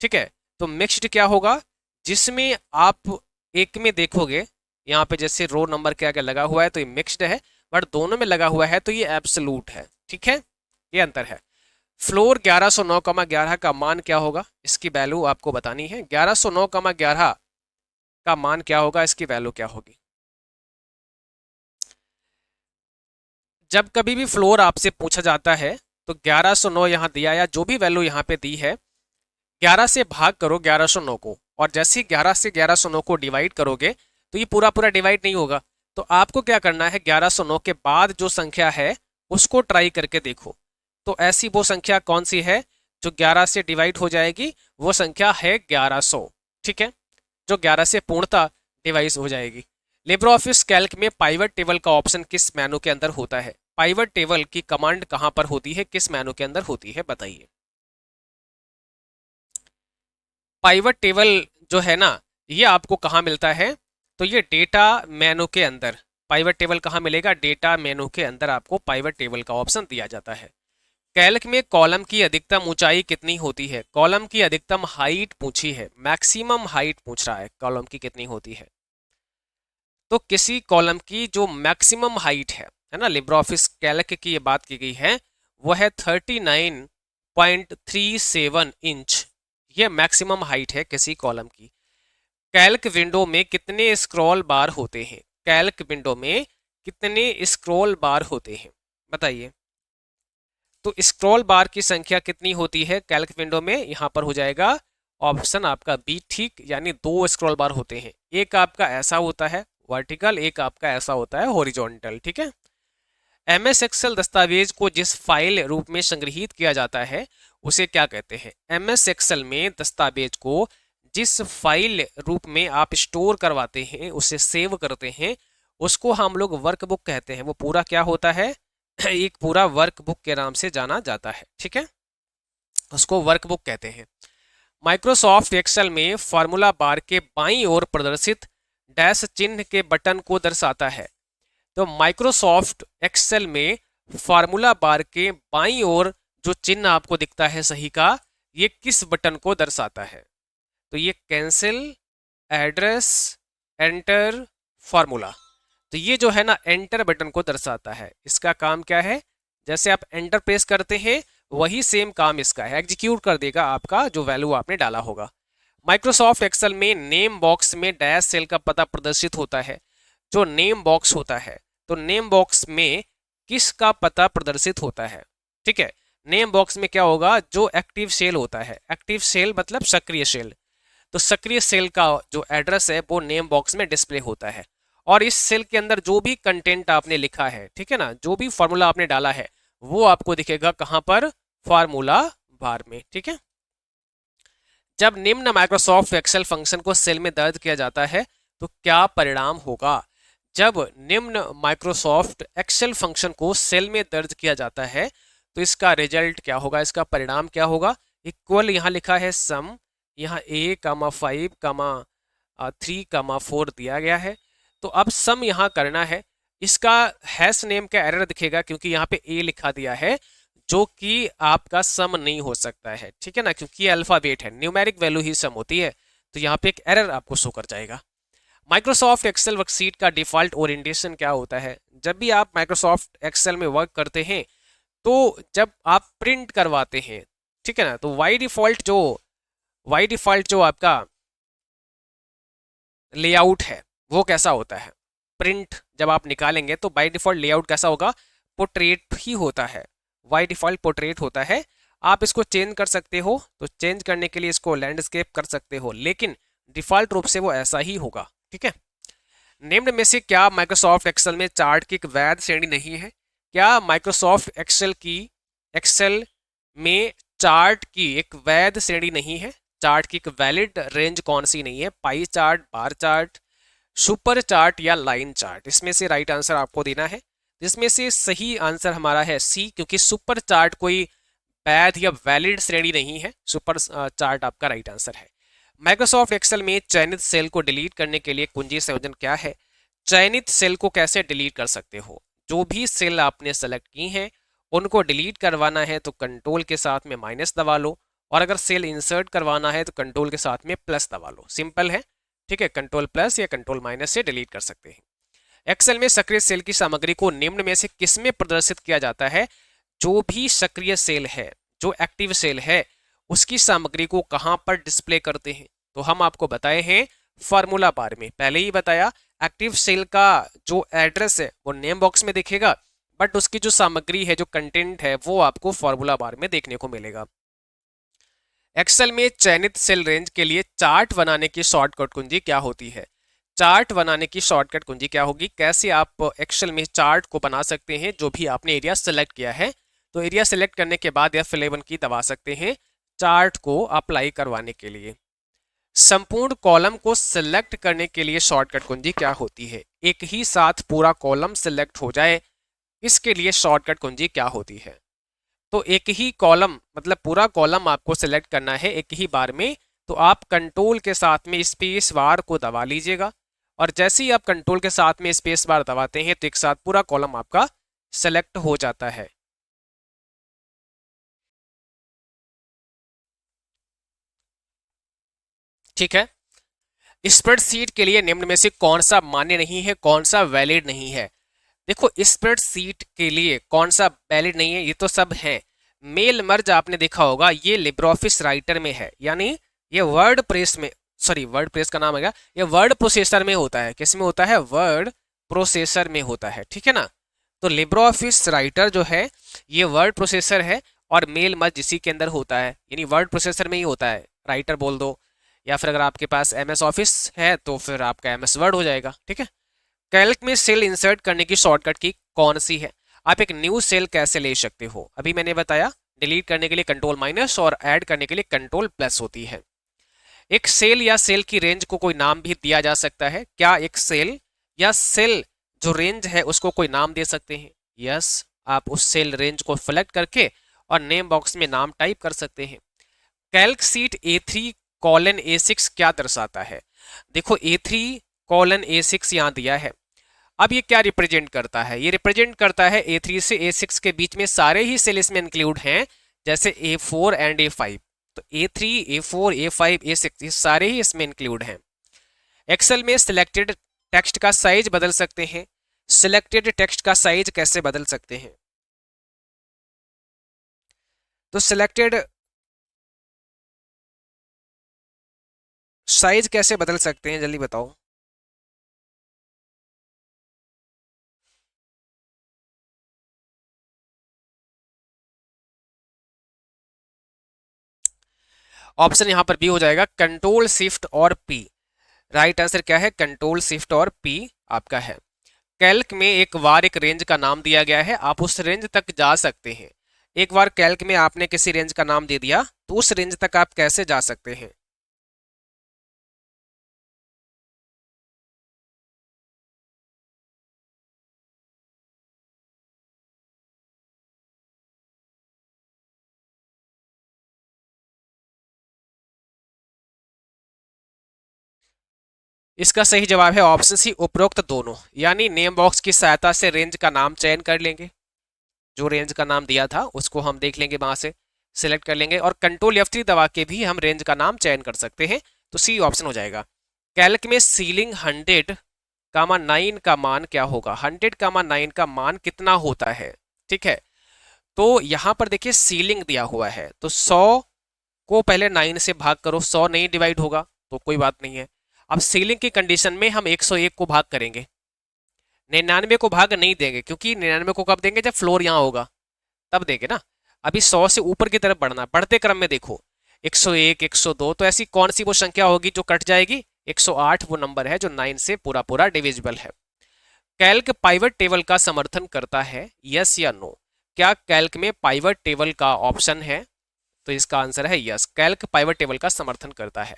ठीक है। तो मिक्स्ड क्या होगा, जिसमें आप एक में देखोगे यहाँ पे जैसे रो नंबर के आगे लगा हुआ है तो ये मिक्स्ड है, बट दोनों में लगा हुआ है तो ये एब्सोलूट है। ठीक है, ये अंतर है। फ्लोर 1109,11 का मान क्या होगा, इसकी वैल्यू आपको बतानी है। 1109,11 का मान क्या होगा, इसकी वैल्यू क्या होगी। जब कभी भी फ्लोर आपसे पूछा जाता है तो 1109 यहाँ दिया, या जो भी वैल्यू यहाँ पे दी है 11 से भाग करो 1109 को, और जैसे ही 11 से 1109 को डिवाइड करोगे तो ये पूरा पूरा डिवाइड नहीं होगा। तो आपको क्या करना है, 1109 के बाद जो संख्या है उसको ट्राई करके देखो। तो ऐसी वो संख्या कौन सी है जो 11 से डिवाइड हो जाएगी, वो संख्या है 1100। ठीक है, जो 11 से पूर्णतः डिवाइड हो जाएगी। लिब्रे ऑफिस कैल्क में पाइवट टेबल का ऑप्शन किस मेनू के अंदर होता है। पाइवट टेबल की कमांड कहां पर होती है, किस मेनू के अंदर होती है, बताइए। पाइवट टेबल जो है ना, ये आपको कहाँ मिलता है, तो ये डेटा मेनू के अंदर। पाइवट टेबल कहाँ मिलेगा, डेटा मेनू के अंदर आपको पाइवट टेबल का ऑप्शन दिया जाता है। कैल्क में कॉलम की अधिकतम ऊंचाई कितनी होती है। कॉलम की अधिकतम हाइट पूछी है, मैक्सिमम हाइट पूछ रहा है, कॉलम की कितनी होती है। तो किसी कॉलम की जो मैक्सिमम हाइट है ना, लिब्रे ऑफिस कैल्क की ये बात की गई है, वो है 39.37 इंच। ये मैक्सिमम हाइट है किसी कॉलम की। कैल्क विंडो में कितने स्क्रॉल बार होते हैं। कैल्क विंडो में कितने स्क्रॉल बार होते हैं, बताइए। तो स्क्रॉल बार की संख्या कितनी होती है कैल्क विंडो में, यहां पर हो जाएगा ऑप्शन आपका बी, ठीक, यानी 2 स्क्रॉल बार होते हैं। एक आपका ऐसा होता है वर्टिकल, एक आपका ऐसा होता है हॉरिजॉन्टल। ठीक है। एमएस एक्सेल दस्तावेज को जिस फाइल रूप में संग्रहित किया जाता है उसे क्या कहते हैं। एमएस एक्सेल में दस्तावेज को जिस फाइल रूप में आप स्टोर करवाते हैं, उसे सेव करते हैं, उसको हम लोग वर्कबुक कहते हैं। वो पूरा क्या होता है, एक पूरा वर्कबुक के नाम से जाना जाता है। ठीक है, उसको वर्कबुक कहते हैं। माइक्रोसॉफ्ट एक्सेल में फार्मूला बार के बाईं ओर प्रदर्शित डैश चिन्ह के बटन को दर्शाता है। तो माइक्रोसॉफ्ट एक्सेल में फार्मूला बार के बाईं ओर जो चिन्ह आपको दिखता है सही का, ये किस बटन को दर्शाता है। तो ये कैंसिल, एड्रेस, एंटर, फार्मूला। तो ये जो है ना एंटर बटन को दर्शाता है। इसका काम क्या है, जैसे आप एंटर प्रेस करते हैं वही सेम काम इसका है, एग्जीक्यूट कर देगा आपका जो वैल्यू आपने डाला होगा। माइक्रोसॉफ्ट एक्सेल में नेम बॉक्स में डैश सेल का पता प्रदर्शित होता है। जो नेम बॉक्स होता है, तो नेम बॉक्स में किसका पता प्रदर्शित होता है। ठीक है, नेम बॉक्स में क्या होगा, जो एक्टिव सेल होता है, एक्टिव सेल मतलब सक्रिय सेल, तो सक्रिय सेल का जो एड्रेस है वो नेम बॉक्स में डिस्प्ले होता है। और इस सेल के अंदर जो भी कंटेंट आपने लिखा है, ठीक है ना, जो भी फॉर्मूला आपने डाला है वो आपको दिखेगा कहां पर, फार्मूला बार में। ठीक है। जब निम्न माइक्रोसॉफ्ट एक्सेल फंक्शन को सेल में दर्ज किया जाता है तो क्या परिणाम होगा। जब निम्न माइक्रोसॉफ्ट एक्सेल फंक्शन को सेल में दर्ज किया जाता है तो इसका रिजल्ट क्या होगा, इसका परिणाम क्या होगा। इक्वल यहाँ लिखा है सम, यहाँ A,5,3,4 दिया गया है। तो अब सम यहाँ करना है। इसका हैश नेम का एरर दिखेगा क्योंकि यहाँ पे A लिखा दिया है, जो कि आपका सम नहीं हो सकता है। ठीक है ना, क्योंकि ये अल्फाबेट है, न्यूमेरिक वैल्यू ही सम होती है, तो यहाँ पे एक एरर आपको शो कर जाएगा। माइक्रोसॉफ्ट एक्सेल वर्कशीट का डिफॉल्ट ओरिएंटेशन क्या होता है। जब भी आप माइक्रोसॉफ्ट एक्सेल में वर्क करते हैं तो जब आप प्रिंट करवाते हैं, ठीक है ना, तो वाई डिफॉल्ट जो आपका लेआउट है वो कैसा होता है। प्रिंट जब आप निकालेंगे तो बाय डिफॉल्ट लेआउट कैसा होगा, पोर्ट्रेट ही होता है। बाय डिफॉल्ट पोर्ट्रेट होता है। आप इसको चेंज कर सकते हो, तो चेंज करने के लिए इसको लैंडस्केप कर सकते हो, लेकिन डिफॉल्ट रूप से वो ऐसा ही होगा। ठीक है। निम्न में से क्या माइक्रोसॉफ्ट एक्सेल में चार्ट की एक वैध श्रेणी नहीं है? क्या माइक्रोसॉफ्ट एक्सेल में चार्ट की एक वैध श्रेणी नहीं है? चार्ट की एक वैलिड रेंज कौन सी नहीं है? Pie chart, bar chart, super chart या लाइन चार्ट? इसमें से राइट आंसर आपको देना है। जिसमें से सही आंसर हमारा है सी, क्योंकि सुपर चार्ट कोई वैध या वैलिड श्रेणी नहीं है। सुपर चार्ट आपका राइट आंसर है। माइक्रोसॉफ्ट एक्सेल में चयनित सेल को डिलीट करने के लिए कुंजी संयोजन क्या है? चयनित सेल को कैसे डिलीट कर सकते हो? जो भी सेल आपने सेलेक्ट की हैं उनको डिलीट करवाना है तो कंट्रोल के साथ में माइनस दबा लो, और अगर सेल इंसर्ट करवाना है तो कंट्रोल के साथ में प्लस दबा लो। सिंपल है। ठीक है, कंट्रोल प्लस या कंट्रोल माइनस से डिलीट कर सकते हैं। एक्सेल में सक्रिय सेल की सामग्री को निम्न में से किसमें प्रदर्शित किया जाता है? जो भी सक्रिय सेल है, जो एक्टिव सेल है, उसकी सामग्री को कहां पर डिस्प्ले करते हैं? तो हम आपको बताए हैं फार्मूला बार में, पहले ही बताया। एक्टिव सेल का जो एड्रेस है वो नेम बॉक्स में दिखेगा, बट उसकी जो सामग्री है, जो कंटेंट है, वो आपको फार्मूला बार में देखने को मिलेगा। एक्सेल में चयनित सेल रेंज के लिए चार्ट बनाने की शॉर्टकट कुंजी क्या होती है? चार्ट बनाने की शॉर्टकट कुंजी क्या होगी? कैसे आप एक्सेल में चार्ट को बना सकते हैं? जो भी आपने एरिया सेलेक्ट किया है, तो एरिया सेलेक्ट करने के बाद F11 की दबा सकते हैं चार्ट को अप्लाई करवाने के लिए। संपूर्ण कॉलम को सिलेक्ट करने के लिए शॉर्टकट कुंजी क्या होती है? एक ही साथ पूरा कॉलम सिलेक्ट हो जाए, इसके लिए शॉर्टकट कुंजी क्या होती है? तो एक ही कॉलम, मतलब पूरा कॉलम आपको सिलेक्ट करना है एक ही बार में, तो आप कंट्रोल के साथ में स्पेस बार को दबा लीजिएगा, और जैसे ही आप कंट्रोल के साथ में स्पेस बार दबाते हैं तो एक साथ पूरा कॉलम आपका सेलेक्ट हो जाता है। ठीक है। स्प्रेडशीट के लिए निम्न में से कौन सा मान्य नहीं है, कौन सा वैलिड नहीं है? देखो, स्प्रेडशीट के लिए कौन सा वैलिड नहीं है, ये तो सब है। मेल मर्ज आपने देखा होगा, ये लिब्रोऑफिस राइटर में है, यानी ये वर्ड प्रेस में, सॉरी वर्ड प्रेस का नाम है क्या, ये वर्ड प्रोसेसर में होता है। किस में होता है? वर्ड प्रोसेसर में होता है। ठीक है ना। तो लिब्रोऑफिस राइटर जो है ये वर्ड प्रोसेसर है, और मेल मर्ज इसी के अंदर होता है, यानी वर्ड प्रोसेसर में ही होता है। राइटर बोल दो, या फिर अगर आपके पास MS ऑफिस है तो फिर आपका MS वर्ड हो जाएगा। ठीक है। कैल्क में सेल इंसर्ट करने की शॉर्टकट की कौन सी है? आप एक न्यू सेल कैसे ले सकते हो? अभी मैंने बताया, डिलीट करने के लिए कंट्रोल माइनस और ऐड करने के लिए कंट्रोल प्लस होती है। एक सेल या सेल की रेंज को कोई नाम भी दिया जा सकता है। क्या एक सेल या सेल जो रेंज है उसको कोई नाम दे सकते हैं? यस, आप उस सेल रेंज को सेलेक्ट करके और नेम बॉक्स में नाम टाइप कर सकते हैं। कैल्क सीट A3:A6 क्या दर्शाता है? देखो, A3:A6 यहाँ दिया है। अब ये क्या रिप्रेजेंट करता है? ये रिप्रेजेंट करता है A3 से A6 के बीच में सारे ही सेल इसमें इंक्लूड हैं, जैसे A4 एंड A5। तो A3, A4, A5, A6 ये सारे ही इसमें इंक्लूड हैं। एक्सेल में सिलेक्टेड टेक्स्ट का साइज बदल सकते हैं। सिलेक्टेड टेक्स्ट का साइज कैसे बदल सकते हैं? तो सिलेक्टेड साइज कैसे बदल सकते हैं, जल्दी बताओ। ऑप्शन यहां पर बी हो जाएगा, कंट्रोल शिफ्ट और पी। राइट आंसर क्या है? कंट्रोल शिफ्ट और पी आपका है। कैल्क में एक बार एक रेंज का नाम दिया गया है, आप उस रेंज तक जा सकते हैं। एक बार कैल्क में आपने किसी रेंज का नाम दे दिया तो उस रेंज तक आप कैसे जा सकते हैं? इसका सही जवाब है ऑप्शन सी, उपरोक्त दोनों। यानी नेम बॉक्स की सहायता से रेंज का नाम चयन कर लेंगे, जो रेंज का नाम दिया था उसको हम देख लेंगे, वहां से सिलेक्ट कर लेंगे, और कंट्रोल F3 दबा के भी हम रेंज का नाम चयन कर सकते हैं। तो सी ऑप्शन हो जाएगा। कैल्क में सीलिंग 100,9 का मान क्या होगा? 100,9 का मान कितना होता है? ठीक है। तो यहां पर देखिए सीलिंग दिया हुआ है, तो 100 को पहले 9 से भाग करो, 100 नहीं डिवाइड होगा तो कोई बात नहीं है। अब सीलिंग की कंडीशन में हम 101 को भाग करेंगे, 99 को भाग नहीं देंगे, क्योंकि 99 को कब देंगे? जब फ्लोर यहाँ होगा। तब देंगे ना। अभी 100 से ऊपर की तरफ बढ़ना, बढ़ते क्रम में देखो 101, 102, तो ऐसी कौन सी वो संख्या होगी जो कट जाएगी? 108 वो नंबर है जो 9 से पूरा पूरा डिविजिबल है। कैल्क पाइवट टेबल का समर्थन करता है, यस या नो? क्या कैल्क में पाइवट टेबल का ऑप्शन है? तो इसका आंसर है यस, कैल्क पाइवट टेबल का समर्थन करता है।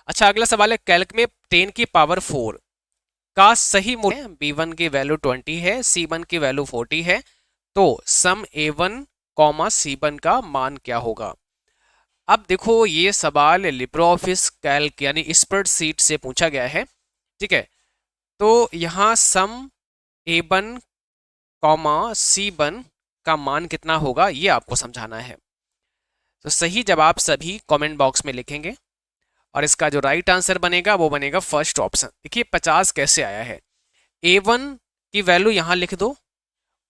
अच्छा, अगला सवाल है, कैल्क में 10 की पावर 4 का सही मूल्य b1 की वैल्यू 20 है, c1 की वैल्यू 40 है, तो सम a1 कॉमा c1 का मान क्या होगा? अब देखो ये सवाल लिब्रे ऑफिस कैल्क यानी स्प्रेडशीट से पूछा गया है, ठीक है। तो यहाँ सम a1 कॉमा c1 का मान कितना होगा ये आपको समझाना है। तो सही जवाब सभी कमेंट बॉक्स में लिखेंगे और इसका जो राइट आंसर बनेगा वो बनेगा फर्स्ट ऑप्शन। देखिए 50 कैसे आया है, a1 की वैल्यू यहाँ लिख दो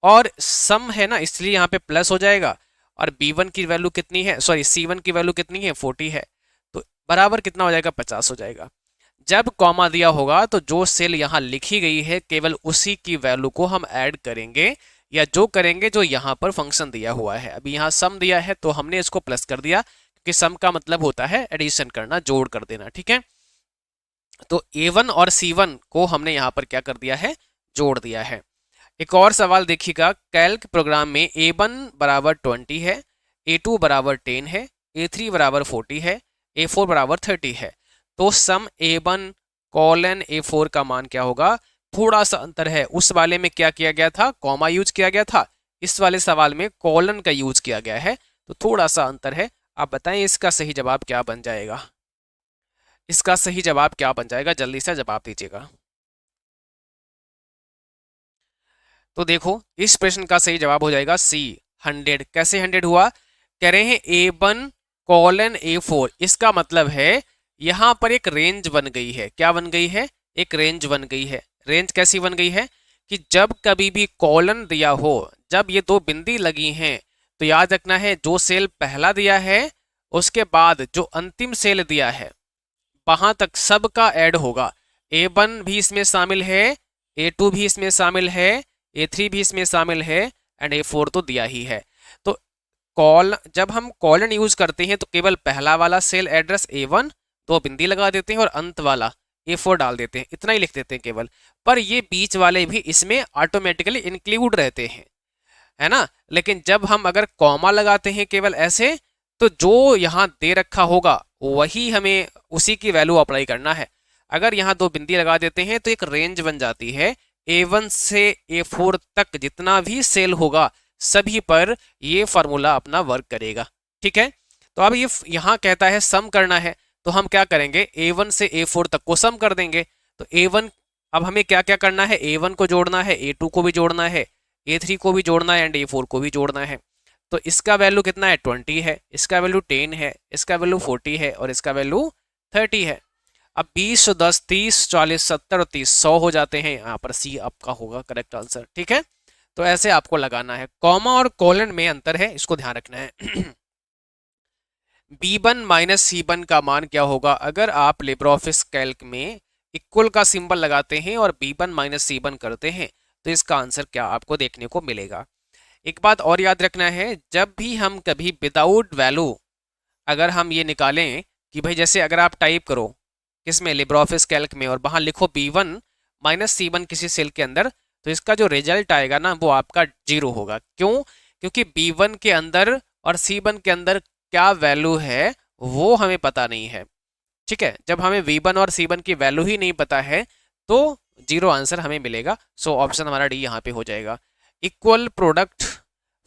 और सम है ना इसलिए यहाँ पे प्लस हो जाएगा, और b1 की वैल्यू कितनी है, सॉरी c1 की वैल्यू कितनी है 40 है, तो बराबर कितना हो जाएगा 50 हो जाएगा। जब कॉमा दिया होगा तो जो सेल यहाँ लिखी गई है केवल उसी की वैल्यू को हम ऐड करेंगे या जो करेंगे जो यहाँ पर फंक्शन दिया हुआ है। अभी यहाँ सम दिया है तो हमने इसको प्लस कर दिया क्योंकि सम का मतलब होता है एडिशन करना, जोड़ कर देना, ठीक है। तो a1 और c1 को हमने यहाँ पर क्या कर दिया है, जोड़ दिया है। एक और सवाल देखिएगा, कैल्क प्रोग्राम में a1 बराबर 20 है, a2 बराबर 10 है, a3 बराबर 40 है, a4 बराबर 30 है, तो सम a1 कॉलन a4 का मान क्या होगा? थोड़ा सा अंतर है, उस वाले में क्या किया गया था, कॉमा यूज किया गया था, इस वाले सवाल में कॉलन का यूज किया गया है, तो थोड़ा सा अंतर है। आप बताएं इसका सही जवाब क्या बन जाएगा? इसका सही जवाब क्या बन जाएगा, जल्दी से जवाब दीजिएगा। तो देखो इस प्रश्न का सही जवाब हो जाएगा सी 100। कैसे 100 हुआ? कह रहे हैं a1 कॉलन a4, इसका मतलब है यहां पर एक रेंज बन गई है। क्या बन गई है? एक रेंज बन गई है। रेंज कैसी बन गई है कि जब कभी भी कॉलन दिया हो, जब ये दो बिंदी लगी हैं, तो याद रखना है जो सेल पहला दिया है उसके बाद जो अंतिम सेल दिया है वहां तक सबका ऐड होगा। a1 भी इसमें शामिल है, a2 भी इसमें शामिल है, a3 भी इसमें शामिल है एंड a4 तो दिया ही है। तो जब हम कॉलन यूज करते हैं तो केवल पहला वाला सेल एड्रेस a1 दो बिंदी लगा देते हैं और अंत वाला a4 डाल देते हैं, इतना ही लिख देते हैं केवल। पर ये बीच वाले भी इसमें ऑटोमेटिकली इंक्लूड रहते हैं, है ना। लेकिन जब हम अगर कॉमा लगाते हैं केवल ऐसे, तो जो यहाँ दे रखा होगा वही हमें उसी की वैल्यू अप्लाई करना है। अगर यहाँ दो बिंदी लगा देते हैं तो एक रेंज बन जाती है, a1 से a4 तक जितना भी सेल होगा सभी पर ये फार्मूला अपना वर्क करेगा, ठीक है। तो अब ये यहाँ कहता है सम करना है, तो हम क्या करेंगे, a1 से a4 तक को सम कर देंगे। तो a1 अब हमें क्या क्या करना है, a1 को जोड़ना है, a2 को भी जोड़ना है, a3 को भी जोड़ना है एंड a4 को भी जोड़ना है। तो इसका वैल्यू कितना है, 20 है, इसका वैल्यू 10 है, इसका वैल्यू 40 है और इसका वैल्यू 30 है। अब 20, 10, 30, 40, 70 और 30 100 हो जाते हैं। यहाँ पर सी आपका होगा करेक्ट आंसर, ठीक है। तो ऐसे आपको लगाना है। कॉमा और कोलन में अंतर है, इसको ध्यान रखना है। b1 माइनस c1 का मान क्या होगा? अगर आप लिब्रे ऑफिस कैल्क में इक्वल का सिंबल लगाते हैं और b1 माइनस c1 करते हैं तो इसका आंसर क्या आपको देखने को मिलेगा? एक बात और याद रखना है, जब भी हम कभी विदाउट वैल्यू अगर हम ये निकालें कि भाई जैसे अगर आप टाइप करो किसमें, लिब्रे ऑफिस कैल्क में, और वहां लिखो b1 माइनस c1 किसी सेल के अंदर, तो इसका जो रिजल्ट आएगा ना वो आपका 0 होगा। क्यों? क्योंकि b1 के अंदर और c1 के अंदर क्या वैल्यू है वो हमें पता नहीं है, ठीक है। जब हमें v1 और c1 की वैल्यू ही नहीं पता है तो 0 आंसर हमें मिलेगा। सो ऑप्शन हमारा डी यहाँ पे हो जाएगा। इक्वल प्रोडक्ट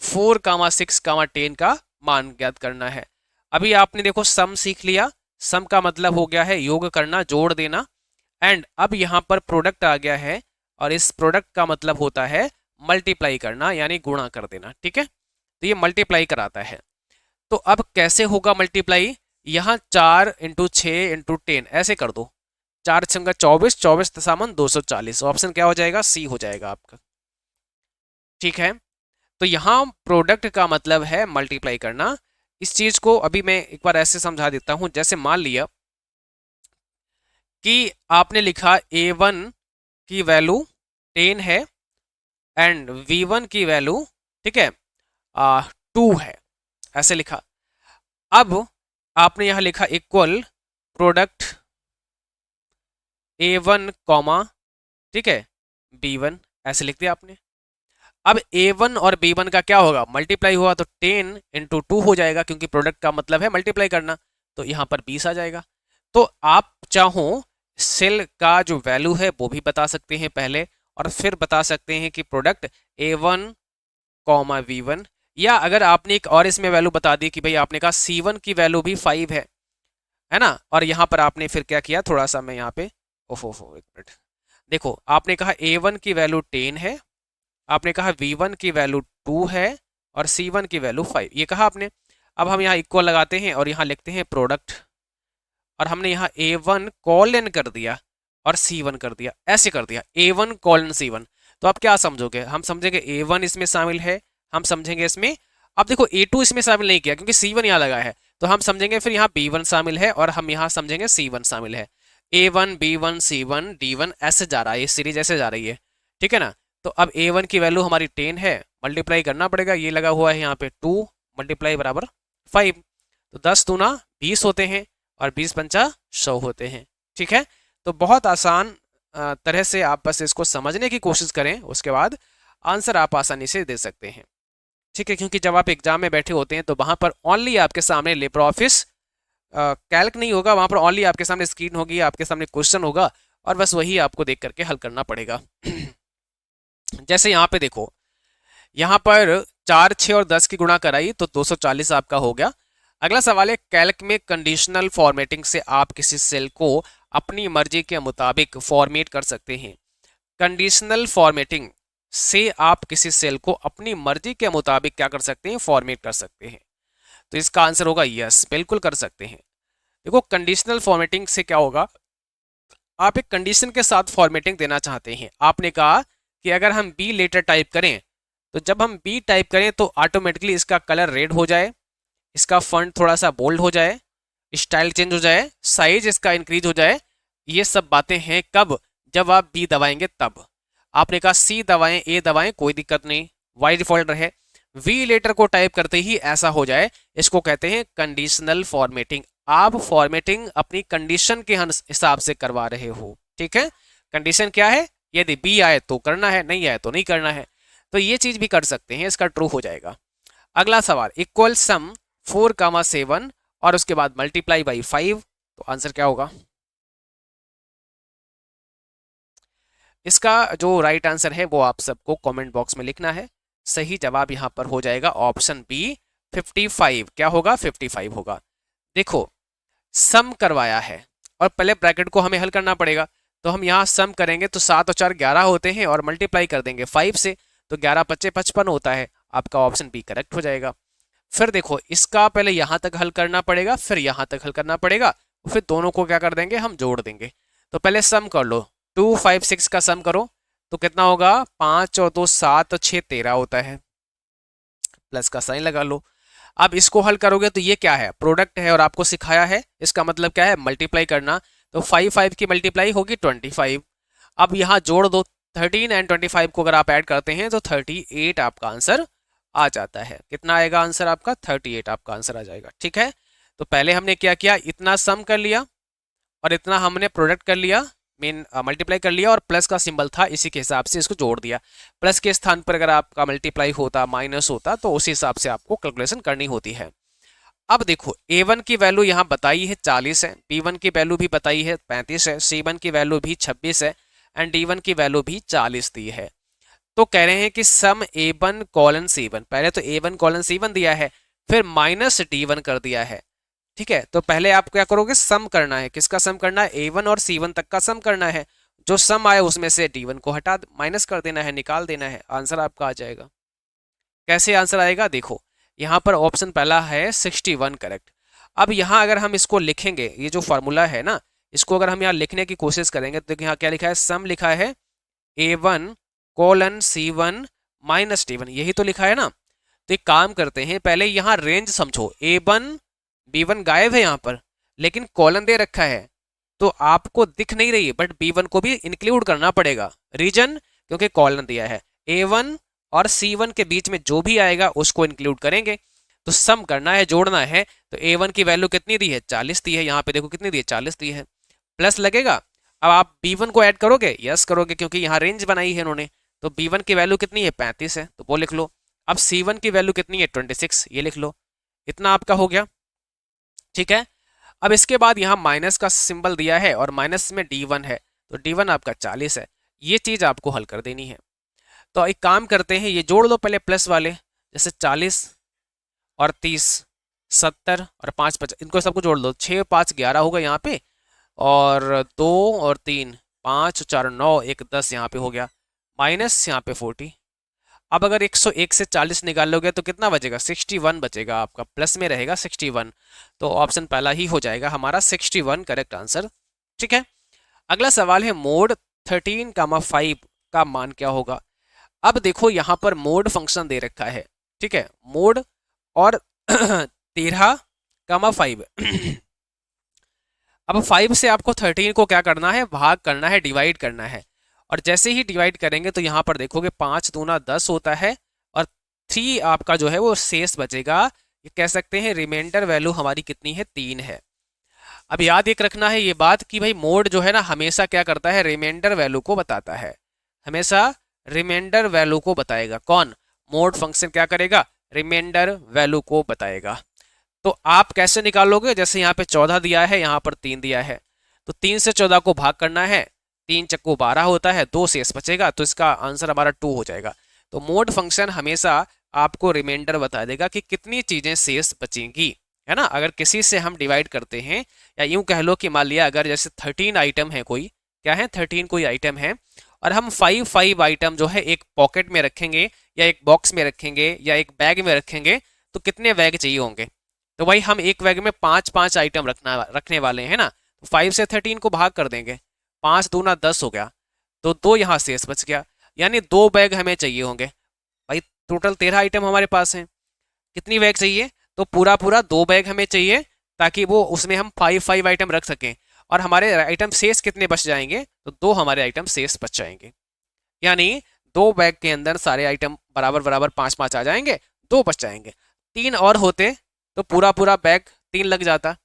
4, 6, 10 का मान ज्ञात करना है। अभी आपने देखो सम सीख लिया, सम का मतलब हो गया है योग करना, जोड़ देना, एंड अब यहाँ पर प्रोडक्ट आ गया है और इस प्रोडक्ट का मतलब होता है मल्टीप्लाई करना यानी गुणा कर देना, ठीक है। तो ये मल्टीप्लाई कराता है। तो अब कैसे होगा मल्टीप्लाई? यहाँ 4 इंटू 6 इंटू 10 ऐसे कर दो, 4 छंगा 24, 24 दशामन 240। ऑप्शन क्या हो जाएगा? सी हो जाएगा आपका, ठीक है। तो यहाँ प्रोडक्ट का मतलब है मल्टीप्लाई करना। इस चीज को अभी मैं एक बार ऐसे समझा देता हूं, जैसे मान लिया कि आपने लिखा a1 की वैल्यू 10 है एंड v1 की वैल्यू, ठीक है, टू है, ऐसे लिखा। अब आपने यहाँ लिखा इक्वल प्रोडक्ट A1 कॉमा, ठीक है, B1, ऐसे लिख दिया आपने। अब A1 और B1 का क्या होगा, मल्टीप्लाई हुआ तो 10 इंटू 2 हो जाएगा, क्योंकि प्रोडक्ट का मतलब है मल्टीप्लाई करना, तो यहाँ पर 20 आ जाएगा। तो आप चाहो सेल का जो वैल्यू है वो भी बता सकते हैं पहले, और फिर बता सकते हैं कि प्रोडक्ट A1 कॉमा V1, या अगर आपने एक और इसमें वैल्यू बता दी कि भाई आपने कहा C1 की वैल्यू भी 5 है ना, और यहाँ पर आपने फिर क्या किया, थोड़ा सा मैं यहाँ पे, ओफो एक मिनट, देखो आपने कहा A1 की वैल्यू 10 है, आपने कहा V1 की वैल्यू 2 है, और C1 की वैल्यू 5, ये कहा आपने। अब हम यहाँ इक्वल लगाते हैं और यहाँ लिखते हैं प्रोडक्ट, और हमने यहाँ A1 कॉलन कर दिया और C1 कर दिया, ऐसे कर दिया A1 कॉलन C1। तो आप क्या समझोगे, हम समझेंगे A1 इसमें शामिल है, हम समझेंगे इसमें, अब देखो A2 इसमें शामिल नहीं किया क्योंकि C1 यहाँ लगा है, तो हम समझेंगे फिर यहाँ B1 शामिल है, और हम यहाँ समझेंगे C1 शामिल है। A1 B1 C1 D1 ऐसे जा रहा है, ये सीरीज ऐसे जा रही है, ठीक है ना। तो अब A1 की वैल्यू हमारी 10 है, मल्टीप्लाई करना पड़ेगा, ये लगा हुआ है यहाँ पे 2 मल्टीप्लाई बराबर 5, तो 10 दूना 20 होते हैं, और 20 पंचा 100 होते हैं, ठीक है। तो बहुत आसान तरह से आप बस इसको समझने की कोशिश करें, उसके बाद आंसर आप आसानी से दे सकते हैं, ठीक है। क्योंकि जब आप एग्जाम में बैठे होते हैं तो वहाँ पर ओनली आपके सामने लिब्रे ऑफिस कैल्क नहीं होगा, वहाँ पर ओनली आपके सामने स्क्रीन होगी, आपके सामने क्वेश्चन होगा, और बस वही आपको देख करके हल करना पड़ेगा। जैसे यहाँ पे देखो, यहाँ पर 4, 6 और 10 की गुणा कराई तो 240 आपका हो गया। अगला सवाल है, कैल्क में कंडीशनल फॉर्मेटिंग से आप किसी सेल को अपनी मर्जी के मुताबिक फॉर्मेट कर सकते हैं। कंडीशनल फॉर्मेटिंग से आप किसी सेल को अपनी मर्जी के मुताबिक क्या कर सकते हैं, फॉर्मेट कर सकते हैं। तो इसका आंसर होगा यस, बिल्कुल कर सकते हैं। देखो कंडीशनल फॉर्मेटिंग से क्या होगा, आप एक कंडीशन के साथ फॉर्मेटिंग देना चाहते हैं। आपने कहा कि अगर हम बी लेटर टाइप करें, तो जब हम बी टाइप करें तो ऑटोमेटिकली इसका कलर रेड हो जाए, इसका फॉन्ट थोड़ा सा बोल्ड हो जाए, स्टाइल चेंज हो जाए, साइज इसका इंक्रीज हो जाए। ये सब बातें हैं कब, जब आप बी दबाएंगे तब। आपने कहा सी दबाएं, ए दबाएं, कोई दिक्कत नहीं, वाई डिफॉल्ट रहे। वी लेटर को टाइप करते ही ऐसा हो जाए, इसको कहते हैं कंडीशनल फॉर्मेटिंग। आप फॉर्मेटिंग अपनी कंडीशन के हिसाब से करवा रहे हो, ठीक है। कंडीशन क्या है, यदि बी आए तो करना है, नहीं आए तो नहीं करना है। तो ये चीज भी कर सकते हैं, इसका ट्रू हो जाएगा। अगला सवाल, इक्वल सम 4, 7 और उसके बाद मल्टीप्लाई बाई 5, तो आंसर क्या होगा। इसका जो राइट आंसर है वो आप सबको कमेंट बॉक्स में लिखना है। सही जवाब यहां पर हो जाएगा ऑप्शन बी 55। क्या होगा, 55 होगा। देखो सम करवाया है और पहले ब्रैकेट को हमें हल करना पड़ेगा, तो हम यहाँ सम करेंगे तो 7 और 4 11 होते हैं, और मल्टीप्लाई कर देंगे 5 से, तो 11 पच्चे 55 होता है। आपका ऑप्शन बी करेक्ट हो जाएगा। फिर देखो इसका पहले यहाँ तक हल करना पड़ेगा, फिर यहाँ तक हल करना पड़ेगा, फिर दोनों को क्या कर देंगे, हम जोड़ देंगे। तो पहले सम कर लो, 2, 5, 6 का सम करो तो कितना होगा, 5 और 2 7 और 6 13 होता है, प्लस का साइन लगा लो। अब इसको हल करोगे तो ये क्या है, प्रोडक्ट है, और आपको सिखाया है, इसका मतलब क्या है, मल्टीप्लाई करना। तो 5 5 की मल्टीप्लाई होगी 25। अब यहाँ जोड़ दो, 13 एंड 25 को अगर आप ऐड करते हैं तो 38 आपका आंसर आ जाता है। कितना आएगा आंसर आपका, 38 आपका आंसर आ जाएगा, ठीक है। तो पहले हमने क्या किया, इतना सम कर लिया और इतना हमने प्रोडक्ट कर लिया, मेन मल्टीप्लाई कर लिया, और प्लस का सिंबल था, इसी के हिसाब से इसको जोड़ दिया। प्लस के स्थान पर अगर आपका मल्टीप्लाई होता, माइनस होता, तो उसी हिसाब से आपको कैलकुलेशन करनी होती है। अब देखो A1 की वैल्यू यहाँ बताई है 40 है, B1 की वैल्यू भी बताई है 35 है, C1 की वैल्यू भी 26 है, एंड D1 की वैल्यू भी 40 दी है। तो कह रहे हैं कि सम A1 कॉलन C1, पहले तो A1 कॉलन C1 दिया है, फिर माइनस D1 कर दिया है, ठीक है। तो पहले आप क्या करोगे, सम करना है, किसका सम करना है, A1 और C1 तक का सम करना है। जो सम आए उसमें से D1 को हटा माइनस कर देना है, निकाल देना है, आंसर आपका आ जाएगा। कैसे आंसर आएगा, देखो यहाँ पर ऑप्शन पहला है 61 करेक्ट। अब यहाँ अगर हम इसको लिखेंगे, ये जो फॉर्मूला है ना, इसको अगर हम यहाँ लिखने की कोशिश करेंगे तो यहाँ क्या लिखा है, सम लिखा है A1 colon C1 minus D1, यही तो लिखा है ना। तो एक काम करते हैं, पहले यहाँ रेंज समझो, A1 B1 गायब है यहाँ पर, लेकिन कॉलन दे रखा है, तो आपको दिख नहीं रही है, बट B1 को भी इंक्लूड करना पड़ेगा। रीजन, क्योंकि कॉलन दिया है। A1 और C1 के बीच में जो भी आएगा उसको इंक्लूड करेंगे। तो सम करना है, जोड़ना है। तो A1 की वैल्यू कितनी दी है, 40 दी है, यहाँ पे देखो कितनी दी है, 40 दी है, प्लस लगेगा। अब आप B1 को ऐड करोगे, यस करोगे, क्योंकि यहाँ रेंज बनाई है इन्होंने। तो B1 की वैल्यू कितनी है, 35 है, तो वो लिख लो। अब C1 की वैल्यू कितनी है, 26, ये लिख लो। इतना आपका हो गया, ठीक है। अब इसके बाद यहाँ माइनस का सिंबल दिया है और माइनस में D1 है, तो D1 आपका 40 है। ये चीज़ आपको हल कर देनी है। तो एक काम करते हैं, ये जोड़ लो पहले प्लस वाले, जैसे 40 और 30, 70 और 5 50, इनको सबको जोड़ लो। 6 5 11 होगा यहाँ पे, और 2 और 3 5 4 9 1 10 यहाँ पे हो गया, माइनस यहाँ पे 40। अब अगर 101 से 40 निकालोगे तो कितना बचेगा, 61 बचेगा आपका, प्लस में रहेगा 61। तो ऑप्शन पहला ही हो जाएगा हमारा 61 करेक्ट आंसर। ठीक है। अगला सवाल है मोड 13,5 का मान क्या होगा। अब देखो यहाँ पर मोड फंक्शन दे रखा है, ठीक है, मोड और 13,5 अब 5 से आपको 13 को क्या करना है, भाग करना है, डिवाइड करना है। और जैसे ही डिवाइड करेंगे तो यहाँ पर देखोगे 5 दूना 10 होता है, और 3 आपका जो है वो शेष बचेगा। ये कह सकते हैं रिमाइंडर वैल्यू हमारी कितनी है, 3 है। अब याद एक रखना है ये बात कि भाई मोड जो है ना हमेशा क्या करता है, रिमाइंडर वैल्यू को बताता है, हमेशा रिमाइंडर वैल्यू को बताएगा। कौन, मोड फंक्शन क्या करेगा, रिमाइंडर वैल्यू को बताएगा। तो आप कैसे निकालोगे, जैसे यहाँ पे 14 दिया है, यहाँ पर 3 दिया है, तो 3 से 14 को भाग करना है, 3 चक्को 12 होता है, 2 शेष बचेगा, तो इसका आंसर हमारा 2 हो जाएगा। तो मोड फंक्शन हमेशा आपको रिमाइंडर बता देगा कि कितनी चीजें शेष बचेंगी, है ना। अगर किसी से हम डिवाइड करते हैं, या यूं कह लो कि मान लिया अगर जैसे 13 आइटम है, कोई क्या है, 13 कोई आइटम है, और हम 5 आइटम जो है एक पॉकेट में रखेंगे, या एक बॉक्स में रखेंगे, या एक बैग में रखेंगे, तो कितने बैग चाहिए होंगे। तो भाई हम एक बैग में 5 आइटम रखने वाले हैं ना, तो 5 से 13 को भाग कर देंगे, 5 दूना 10 हो गया, तो 2 यहाँ शेष बच गया, यानी 2 बैग हमें चाहिए होंगे। भाई टोटल 13 आइटम हमारे पास हैं, कितनी बैग चाहिए, तो पूरा पूरा 2 बैग हमें चाहिए, ताकि वो उसमें हम 5 आइटम रख सकें। और हमारे आइटम शेष कितने बच जाएंगे, तो 2 हमारे आइटम शेष बच जाएंगे, यानी 2 बैग के अंदर सारे आइटम बराबर बराबर 5 आ जाएंगे, 2 बच जाएंगे। 3 और होते तो पूरा पूरा बैग 3 लग जाता,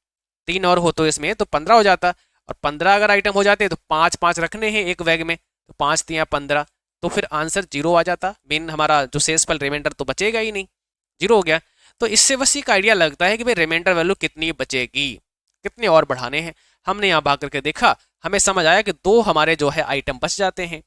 3 और हो तो इसमें तो 15 हो जाता, और 15 अगर आइटम हो जाते तो 5 रखने हैं एक बैग में, तो 5 3 15, तो फिर आंसर 0 आ जाता। मेन हमारा जो शेषफल रिमाइंडर तो बचेगा ही नहीं, 0 हो गया। तो इससे बस एक आइडिया लगता है कि भाई रिमाइंडर वैल्यू कितनी बचेगी, कितने और बढ़ाने हैं। हमने यहाँ भाग करके देखा, हमें समझ आया कि 2 हमारे जो है आइटम बच जाते हैं,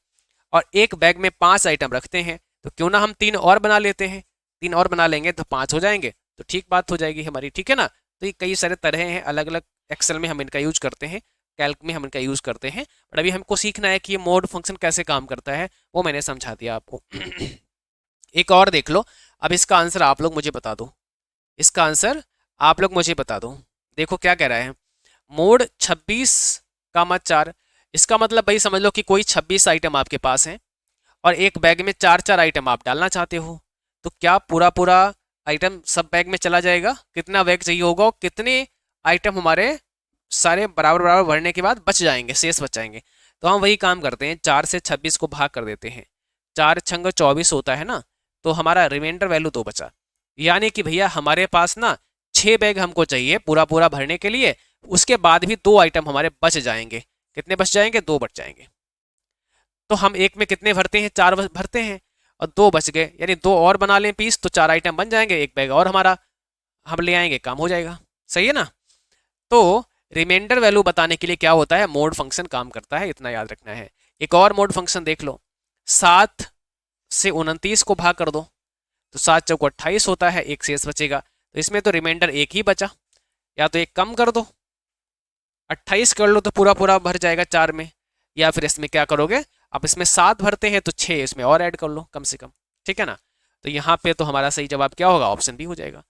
और एक बैग में 5 आइटम रखते हैं, तो क्यों ना हम 3 और बना लेते हैं, 3 और बना लेंगे तो 5 हो जाएंगे, तो ठीक बात हो जाएगी हमारी, ठीक है ना। तो ये कई सारे तरह हैं, अलग अलग एक्सेल में हम इनका यूज करते हैं, कैल्क में हम इनका यूज करते हैं, बट अभी हमको सीखना है कि ये मोड फंक्शन कैसे काम करता है, वो मैंने समझा दिया आपको। एक और देख लो, अब इसका आंसर आप लोग मुझे बता दो, इसका आंसर आप लोग मुझे बता दो। देखो क्या कह रहा है, मोड 26,4, इसका मतलब भाई समझ लो कि कोई 26 आइटम आपके पास हैं, और एक बैग में 4 आइटम आप डालना चाहते हो, तो क्या पूरा पूरा आइटम सब बैग में चला जाएगा, कितना बैग चाहिए होगा, और कितने आइटम हमारे सारे बराबर बराबर भरने के बाद बच जाएंगे, शेष बच जाएंगे। तो हम वही काम करते हैं, 4 से 26 को भाग कर देते हैं, 4 छंग 24 होता है ना, तो हमारा रिमाइंडर वैल्यू 2 बचा, यानी कि भैया हमारे पास ना 6 बैग हमको चाहिए पूरा पूरा भरने के लिए, उसके बाद भी 2 आइटम हमारे बच जाएंगे। कितने बच जाएंगे, 2 बच जाएंगे। तो हम एक में कितने भरते हैं, 4 भरते हैं, और 2 बच गए, यानी 2 और बना लें पीस, तो 4 आइटम बन जाएंगे, एक बैग और हमारा हम ले आएंगे, काम हो जाएगा। सही है ना। तो रिमाइंडर वैल्यू बताने के लिए क्या होता है, मोड फंक्शन काम करता है, इतना याद रखना है। एक और मोड फंक्शन देख लो, 7 से 29 को भाग कर दो, तो 7 चौको 28 होता है, एक शेष बचेगा, तो इसमें तो रिमाइंडर एक ही बचा, या तो एक कम कर दो, 28 कर लो तो पूरा पूरा भर जाएगा 4 में, या फिर इसमें क्या करोगे, आप इसमें 7 भरते हैं तो 6 इसमें और ऐड कर लो कम से कम, ठीक है ना। तो यहाँ पे तो हमारा सही जवाब क्या होगा, ऑप्शन बी हो जाएगा।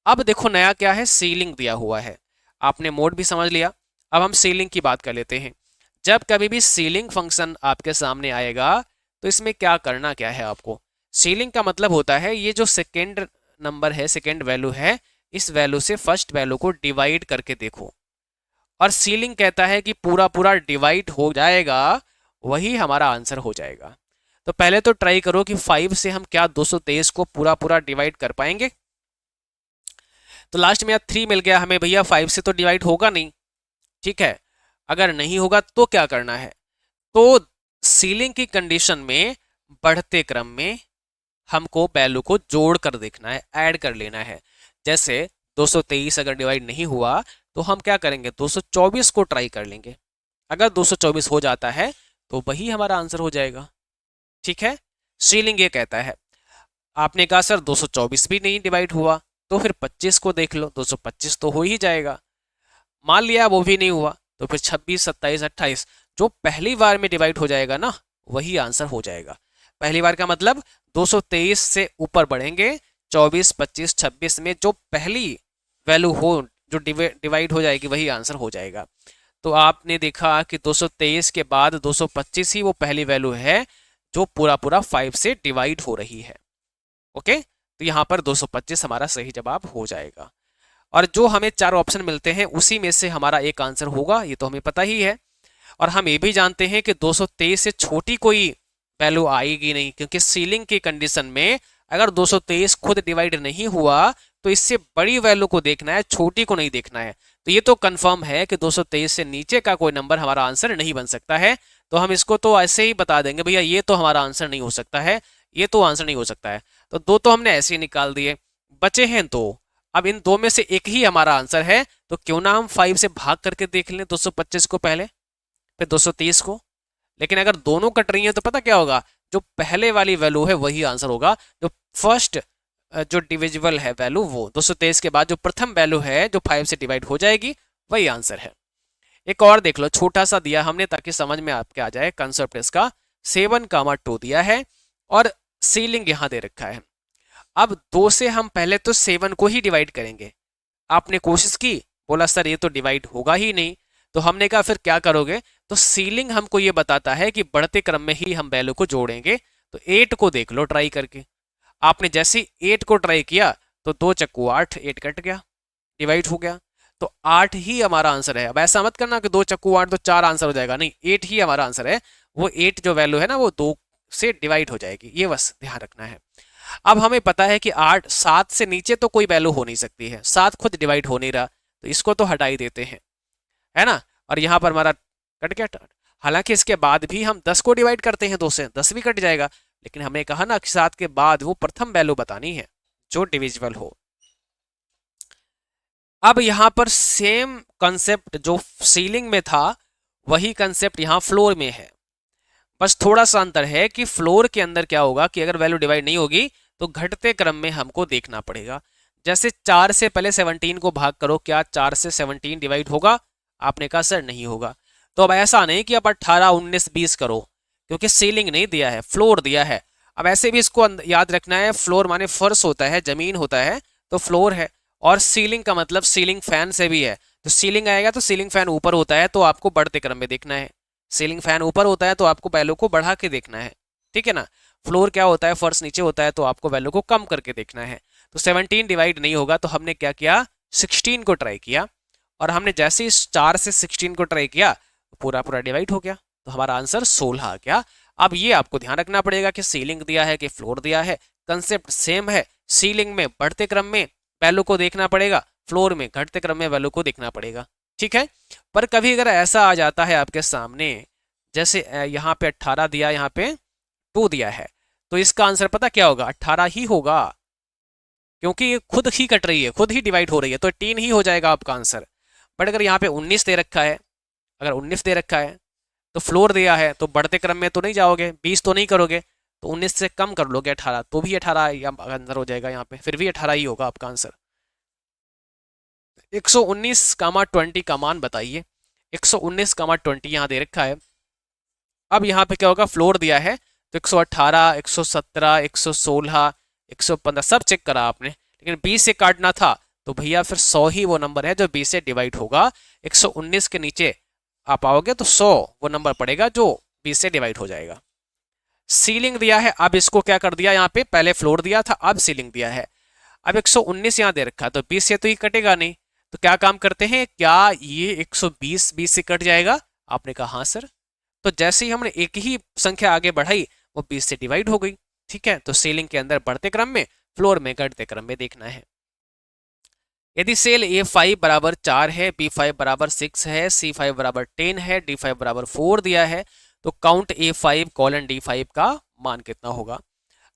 अब देखो नया क्या है, सीलिंग दिया हुआ है, आपने मोड भी समझ लिया, अब हम सीलिंग की बात कर लेते हैं। जब कभी भी सीलिंग फंक्शन आपके सामने आएगा तो इसमें क्या करना क्या है आपको, सीलिंग का मतलब होता है ये जो सेकेंड नंबर है, सेकेंड वैल्यू है, इस वैल्यू से फर्स्ट वैल्यू को डिवाइड करके देखो, और सीलिंग कहता है कि पूरा पूरा डिवाइड हो जाएगा, वही हमारा आंसर हो जाएगा। तो पहले तो ट्राई करो कि 5 से हम क्या 223 को पूरा पूरा डिवाइड कर पाएंगे। तो लास्ट में 3 मिल गया हमें भैया, 5 से तो डिवाइड होगा नहीं, ठीक है। अगर नहीं होगा तो क्या करना है, तो सीलिंग की कंडीशन में बढ़ते क्रम में हमको वैल्यू को जोड़ कर देखना है, ऐड कर लेना है। जैसे 223 अगर डिवाइड नहीं हुआ तो हम क्या करेंगे, 224 को ट्राई कर लेंगे। अगर 224 हो जाता है तो वही हमारा आंसर हो जाएगा, ठीक है। सीलिंग ये कहता है। आपने कहा सर 224 भी नहीं डिवाइड हुआ, तो फिर 25 को देख लो, 225 तो हो ही जाएगा। मान लिया वो भी नहीं हुआ, तो फिर 26, 27, 28 जो पहली बार में डिवाइड हो जाएगा ना, वही आंसर हो जाएगा। पहली बार का मतलब 223 से ऊपर बढ़ेंगे, 24, 25, 26 में जो पहली वैल्यू हो जो डिवाइड हो जाएगी वही आंसर हो जाएगा। तो आपने देखा कि 223 के बाद 225 ही वो पहली वैल्यू है जो पूरा पूरा 5 से डिवाइड हो रही है। ओके, तो यहाँ पर 225 हमारा सही जवाब हो जाएगा। और जो हमें 4 ऑप्शन मिलते हैं उसी में से हमारा एक आंसर होगा, ये तो हमें पता ही है। और हम ये भी जानते हैं कि 223 से छोटी कोई वैल्यू आएगी नहीं, क्योंकि सीलिंग की कंडीशन में अगर 223 खुद डिवाइड नहीं हुआ तो इससे बड़ी वैल्यू को देखना है, छोटी को नहीं देखना है। तो ये तो कंफर्म है कि 223 से नीचे का कोई नंबर हमारा आंसर नहीं बन सकता है। तो हम इसको तो ऐसे ही बता देंगे भैया ये तो हमारा आंसर नहीं हो सकता है, ये तो आंसर नहीं हो सकता है। तो दो तो हमने ऐसे ही निकाल दिए, बचे हैं दो। अब इन दो में से एक ही हमारा आंसर है, तो क्यों ना हम 5 से भाग करके देख लें 225 को पहले, फिर 230 को। लेकिन अगर दोनों कट रही हैं तो पता क्या होगा, जो पहले वाली वैल्यू है वही आंसर होगा। जो फर्स्ट जो डिविजिबल है वैल्यू वो 223 के बाद जो प्रथम वैल्यू है जो 5 से डिवाइड हो जाएगी वही आंसर है। एक और देख लो, छोटा सा दिया हमने ताकि समझ में आपके आ जाए कंसेप्ट इसका। 7, 2 दिया है और सीलिंग यहां दे रखा है। अब 2 से हम पहले तो 7 को ही डिवाइड करेंगे। आपने कोशिश की, बोला सर ये तो डिवाइड होगा ही नहीं। तो हमने कहा फिर क्या करोगे, तो सीलिंग हमको ये बताता है कि बढ़ते क्रम में ही हम वैल्यू को जोड़ेंगे। तो 8 को देख लो ट्राई करके। आपने जैसे 8 को ट्राई किया तो 2 चक्कू 8, 8 कट गया, डिवाइड हो गया। तो 8 ही हमारा आंसर है। अब ऐसा मत करना कि 2 चक्कू 8 तो 4 आंसर हो जाएगा, नहीं, 8 ही हमारा आंसर है। वो 8 जो वैल्यू है ना वो 2 से डिवाइड हो जाएगी, ये बस ध्यान रखना है। अब हमें पता है कि 8, 7 से नीचे तो कोई वैल्यू हो नहीं सकती है, 7 खुद डिवाइड हो नहीं रहा, तो इसको तो हटा ही देते हैं, है ना। और यहाँ पर हमारा कट गया। हालांकि इसके बाद भी हम 10 को डिवाइड करते हैं 2 से, 10 भी कट जाएगा। लेकिन हमने कहा ना कि 7 के बाद वो प्रथम वैल्यू बतानी है जो डिविजिबल हो। अब यहाँ पर सेम कंसेप्ट जो सीलिंग में था वही कंसेप्ट यहाँ फ्लोर में है। बस थोड़ा सा अंतर है कि फ्लोर के अंदर क्या होगा कि अगर वैल्यू डिवाइड नहीं होगी तो घटते क्रम में हमको देखना पड़ेगा। जैसे 4 से पहले 17 को भाग करो, क्या 4 से 17 डिवाइड होगा? आपने कहा सर नहीं होगा। तो अब ऐसा नहीं कि अब 18, 19, 20 करो, क्योंकि सीलिंग नहीं दिया है, फ्लोर दिया है। अब ऐसे भी इसको याद रखना है, फ्लोर माने फर्श होता है, जमीन होता है, तो फ्लोर है। और सीलिंग का मतलब सीलिंग फैन से भी है। तो सीलिंग आएगा तो सीलिंग फैन ऊपर होता है, तो आपको बढ़ते क्रम में देखना है। सीलिंग फैन ऊपर होता है तो आपको वैल्यू को बढ़ा के देखना है, ठीक है ना। फ्लोर क्या होता है, फर्श नीचे होता है, तो आपको वैल्यू को कम करके देखना है। तो 17 डिवाइड नहीं होगा तो हमने क्या किया, 16 को ट्राई किया। और हमने जैसे ही 4 से 16 को ट्राई किया पूरा पूरा डिवाइड हो गया, तो हमारा आंसर 16 आ गया। अब ये आपको ध्यान रखना पड़ेगा कि सीलिंग दिया है कि फ्लोर दिया है, कंसेप्ट सेम है। सीलिंग में बढ़ते क्रम में वैल्यू को देखना पड़ेगा, फ्लोर में घटते क्रम में वैल्यू को देखना पड़ेगा, ठीक है। पर कभी अगर ऐसा आ जाता है आपके सामने, जैसे यहाँ पे 18 दिया, यहाँ पे 2 दिया है, तो इसका आंसर पता क्या होगा, 18 ही होगा, क्योंकि ये खुद ही कट रही है, खुद ही डिवाइड हो रही है, तो 18 ही हो जाएगा आपका आंसर। बट अगर यहाँ पे 19 दे रखा है, अगर 19 दे रखा है तो फ्लोर दिया है, तो बढ़ते क्रम में तो नहीं जाओगे, 20 तो नहीं करोगे, तो 19 से कम कर लोगे 18, तो भी 18 आंसर हो जाएगा। यहाँ पे फिर भी 18 ही होगा आपका आंसर। 119, 20 का मान बताइए। 119, 20 यहाँ दे रखा है। अब यहाँ पे क्या होगा, फ्लोर दिया है तो 118, 117, 116, 115 सब चेक करा आपने, लेकिन 20 से काटना था तो भैया फिर 100 ही वो नंबर है जो 20 से डिवाइड होगा। 119 के नीचे आप आओगे तो 100 वो नंबर पड़ेगा जो 20 से डिवाइड हो जाएगा। सीलिंग दिया है, अब इसको क्या कर दिया, यहाँ पे पहले फ्लोर दिया था, अब सीलिंग दिया है। अब 119 यहाँ दे रखा, तो 20 से तो ये कटेगा नहीं, तो क्या काम करते हैं, क्या ये 120 20 से कट जाएगा? आपने कहा हाँ सर। तो जैसे ही हमने एक ही संख्या आगे बढ़ाई वो 20 से डिवाइड हो गई। ठीक है, तो सेलिंग के अंदर बढ़ते क्रम में, फ्लोर में घटते क्रम में देखना है। यदि सेल A5 बराबर 4 है, B5 बराबर 6 है, C5 बराबर 10 है, D5 बराबर 4 दिया है, तो काउंट A5 कॉलन D5 का मान कितना होगा।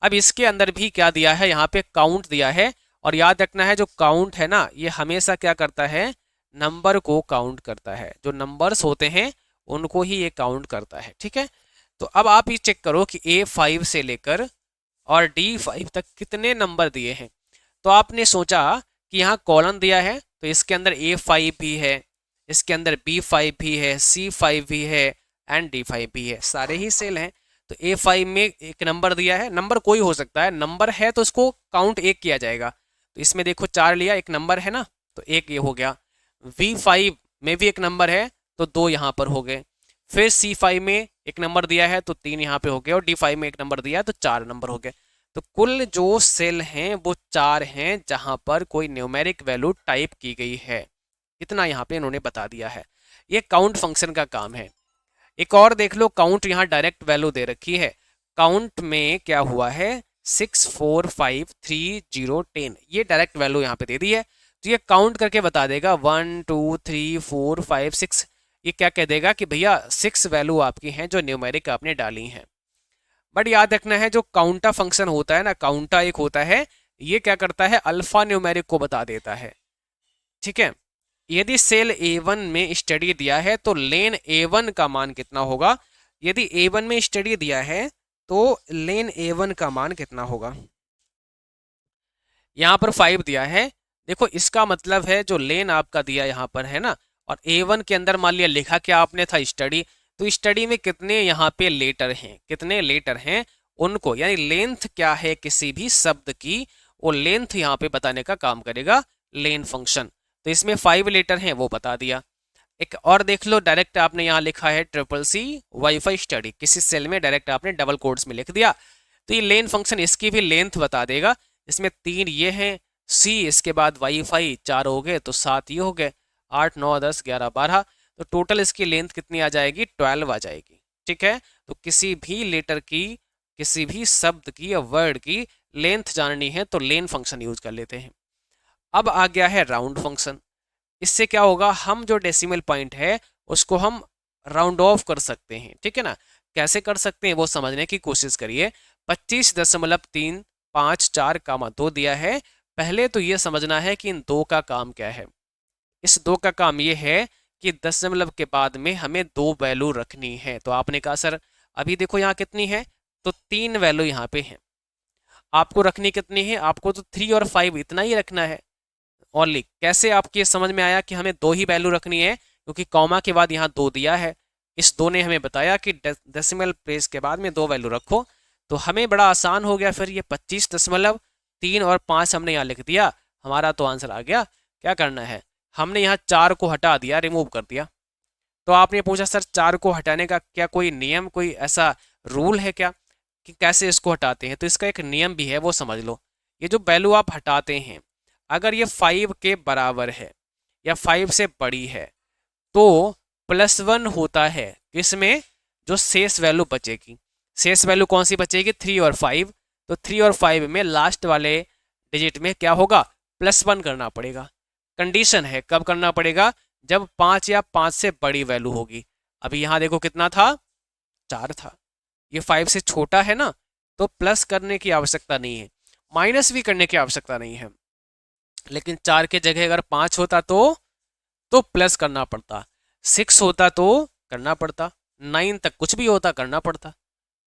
अब इसके अंदर भी क्या दिया है, यहाँ पे काउंट दिया है, और याद रखना है जो काउंट है ना, ये हमेशा क्या करता है, नंबर को काउंट करता है। जो नंबर्स होते हैं उनको ही ये काउंट करता है। ठीक है, तो अब आप ये चेक करो कि A5 से लेकर और D5 तक कितने नंबर दिए हैं। तो आपने सोचा कि यहाँ कॉलन दिया है, तो इसके अंदर A5 भी है, इसके अंदर B5 भी है, C5 भी है एंड D5 भी है, सारे ही सेल हैं। तो A5 में एक नंबर दिया है, नंबर कोई हो सकता है, नंबर है तो उसको काउंट एक किया जाएगा। तो इसमें देखो 4 लिया, एक नंबर है ना, तो एक ये हो गया। V5 में भी एक नंबर है, तो 2 यहाँ पर हो गए। फिर C5 में एक नंबर दिया है, तो 3 यहाँ पे हो गए, और D5 में एक नंबर दिया है, तो 4 नंबर हो गए। तो कुल जो सेल हैं वो 4 हैं जहां पर कोई न्यूमेरिक वैल्यू टाइप की गई है। इतना यहाँ पे इन्होंने बता दिया है। ये काउंट फंक्शन का काम है। एक और देख लो, काउंट यहाँ डायरेक्ट वैल्यू दे रखी है। काउंट में क्या हुआ है, 6 4 5 3 0 10, ये डायरेक्ट वैल्यू यहाँ पे दे दी है। तो ये काउंट करके बता देगा 1 2 3 4 5 6। ये क्या कह देगा कि भैया 6 वैल्यू आपकी हैं जो न्यूमेरिक आपने डाली हैं। बट याद रखना है जो काउंटा फंक्शन होता है ना, काउंटा एक होता है, ये क्या करता है, अल्फा न्यूमेरिक को बता देता है। ठीक है, यदि सेल A1 में स्टडी दिया है तो लेन A1 का मान कितना होगा। यदि A1 में स्टडी दिया है तो लेन A1 का मान कितना होगा। यहाँ पर 5 दिया है, देखो इसका मतलब है जो लेन आपका दिया यहाँ पर है ना, और A1 के अंदर मान लिया लिखा क्या आपने था, स्टडी। तो स्टडी में कितने यहाँ पे लेटर हैं, कितने लेटर हैं उनको, यानी लेंथ क्या है किसी भी शब्द की, वो लेंथ यहाँ पे बताने का काम करेगा लेन फंक्शन। तो इसमें 5 लेटर हैं वो बता दिया। एक और देख लो, डायरेक्ट आपने यहाँ लिखा है CCC वाईफाई स्टडी, किसी सेल में डायरेक्ट आपने डबल कोट्स में लिख दिया। तो ये लेन फंक्शन इसकी भी लेंथ बता देगा। इसमें 3 ये हैं, C इसके बाद वाईफाई 4 हो गए, तो 7 ये हो गए, 8 9 10 11 12, तो टोटल इसकी लेंथ कितनी आ जाएगी, 12 आ जाएगी। ठीक है, तो किसी भी लेटर की, किसी भी शब्द की या वर्ड की लेंथ जाननी है तो लेन फंक्शन यूज कर लेते हैं। अब आ गया है राउंड फंक्शन। इससे क्या होगा, हम जो डेसिमल पॉइंट है उसको हम राउंड ऑफ कर सकते हैं। ठीक है ना, कैसे कर सकते हैं वो समझने की कोशिश करिए। 25.354 दिया है। पहले तो ये समझना है कि इन दो का काम क्या है। इस दो का काम ये है कि दशमलव के बाद में हमें 2 वैल्यू रखनी है। तो आपने कहा सर अभी देखो यहाँ कितनी है, तो 3 वैल्यू यहाँ पे है। आपको रखनी कितनी है, आपको तो 3 और 5 इतना ही रखना है ओनली। कैसे आपके समझ में आया कि हमें 2 ही वैल्यू रखनी है, क्योंकि कॉमा के बाद यहाँ 2 दिया है। इस 2 ने हमें बताया कि डेसिमल प्लेस के बाद में 2 वैल्यू रखो। तो हमें बड़ा आसान हो गया, फिर ये 25.3 और 5 हमने यहाँ लिख दिया, हमारा तो आंसर आ गया। क्या करना है, हमने यहाँ 4 को हटा दिया, रिमूव कर दिया। तो आपने पूछा सर 4 को हटाने का क्या कोई नियम, कोई ऐसा रूल है क्या कि कैसे इसको हटाते हैं। तो इसका एक नियम भी है, वो समझ लो। ये जो वैल्यू आप हटाते हैं, अगर ये 5 के बराबर है या 5 से बड़ी है तो +1 होता है। किसमें, जो शेष वैल्यू बचेगी। शेष वैल्यू कौन सी बचेगी, 3 और 5। तो 3 और 5 में लास्ट वाले डिजिट में क्या होगा, +1 करना पड़ेगा। कंडीशन है, कब करना पड़ेगा, जब 5 या 5 से बड़ी वैल्यू होगी। अभी यहाँ देखो कितना था, 4 था। ये 5 से छोटा है ना, तो प्लस करने की आवश्यकता नहीं है, माइनस भी करने की आवश्यकता नहीं है। लेकिन 4 के जगह अगर 5 होता तो प्लस करना पड़ता, 6 होता तो करना पड़ता, 9 तक कुछ भी होता करना पड़ता।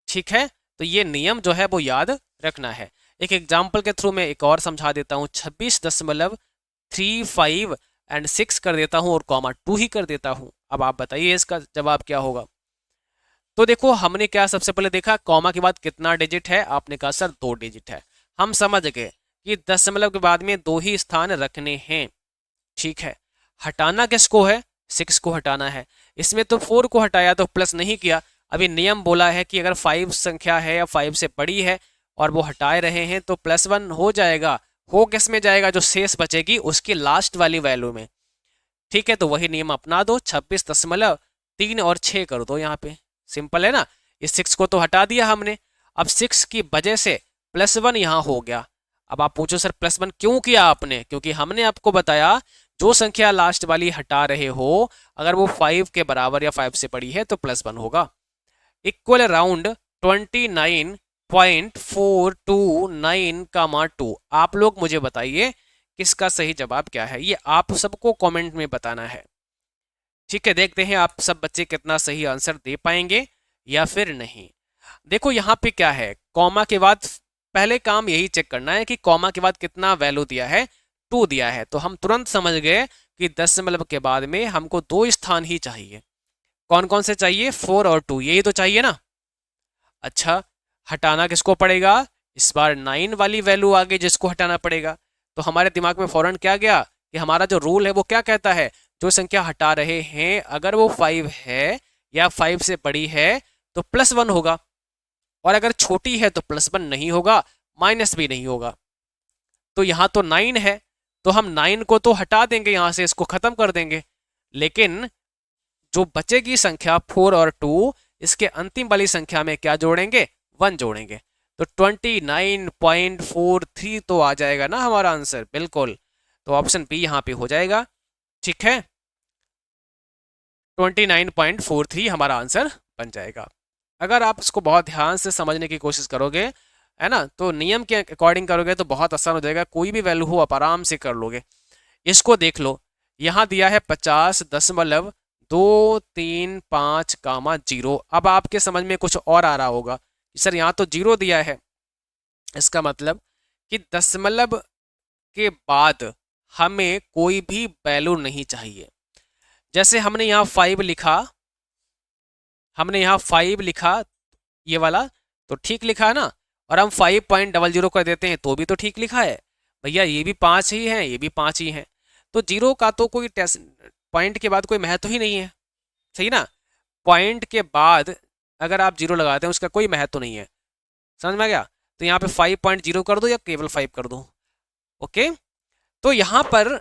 ठीक है, तो ये नियम जो है वो याद रखना है। एक एग्जाम्पल के थ्रू मैं एक और समझा देता हूँ। 26.35 एंड 6 कर देता हूँ और कॉमा 2 ही कर देता हूँ। अब आप बताइए इसका जवाब क्या होगा। तो देखो हमने क्या सबसे पहले देखा, कॉमा के बाद कितना डिजिट है, आपने कहा सर 2 डिजिट है। हम समझ गए कि दशमलव के बाद में 2 ही स्थान रखने हैं। ठीक है, हटाना किसको है, 6 को हटाना है। इसमें तो 4 को हटाया तो प्लस नहीं किया। अभी नियम बोला है कि अगर 5 संख्या है या 5 से बड़ी है और वो हटाए रहे हैं तो +1 हो जाएगा। हो किस में जाएगा, जो शेष बचेगी उसकी लास्ट वाली वैल्यू में। ठीक है, तो वही नियम अपना दो, 26.3 और 6 कर दो। यहाँ पे सिंपल है ना, इस 6 को तो हटा दिया हमने। अब 6 की वजह से +1 यहाँ हो गया। अब आप पूछो सर +1 क्यों किया आपने? क्योंकि हमने आपको बताया जो संख्या लास्ट वाली हटा रहे हो अगर वो 5 के बराबर या 5 से बड़ी है तो +1 होगा। इक्वल राउंड 29.429, आप लोग मुझे बताइए किसका सही जवाब क्या है? ये आप सबको कमेंट में बताना है। ठीक है, देखते हैं आप सब बच्चे कितना सही आंसर दे पाएंगे या फिर नहीं। देखो यहाँ पे क्या है, कॉमा के बाद पहले काम यही चेक करना है कि कॉमा के बाद कितना वैल्यू दिया है, 2 दिया है, तो हम तुरंत समझ गए कि दशमलव के बाद में हमको 2 स्थान ही चाहिए। कौन कौन से चाहिए? 4 और 2, यही तो चाहिए ना। अच्छा, हटाना किसको पड़ेगा? इस बार 9 वाली वैल्यू आ गई जिसको हटाना पड़ेगा। तो हमारे दिमाग में फौरन क्या गया कि हमारा जो रूल है वो क्या कहता है, जो संख्या हटा रहे हैं अगर वो 5 है या 5 से बड़ी है तो +1 होगा, और अगर छोटी है तो +1 नहीं होगा, माइनस भी नहीं होगा। तो यहाँ तो 9 है तो हम 9 को तो हटा देंगे, यहाँ से इसको खत्म कर देंगे, लेकिन जो बचेगी संख्या 4 और 2, इसके अंतिम वाली संख्या में क्या जोड़ेंगे? 1 जोड़ेंगे। तो 29.43 तो आ जाएगा ना हमारा आंसर, बिल्कुल। तो ऑप्शन बी यहाँ पे हो जाएगा। ठीक है, 29.43 हमारा आंसर बन जाएगा। अगर आप इसको बहुत ध्यान से समझने की कोशिश करोगे, है ना, तो नियम के अकॉर्डिंग करोगे तो बहुत आसान हो जाएगा, कोई भी वैल्यू हो आप आराम से कर लोगे। इसको देख लो, यहाँ दिया है 50.235, 0। अब आपके समझ में कुछ और आ रहा होगा, सर यहाँ तो 0 दिया है, इसका मतलब कि दशमलव के बाद हमें कोई भी वैल्यू नहीं चाहिए। जैसे हमने यहाँ 5 लिखा, हमने यहाँ 5 लिखा ये वाला, तो ठीक लिखा है ना, और हम 5.00 कर देते हैं तो भी तो ठीक लिखा है भैया, ये भी 5 ही है, ये भी 5 ही है, तो 0 का तो कोई पॉइंट के बाद कोई महत्व ही नहीं है, सही ना। पॉइंट के बाद अगर आप 0 लगाते हैं उसका कोई महत्व नहीं है, समझ में आ गया। तो यहाँ पे 5.0 कर दो या केवल 5 कर दो, ओके। तो यहाँ पर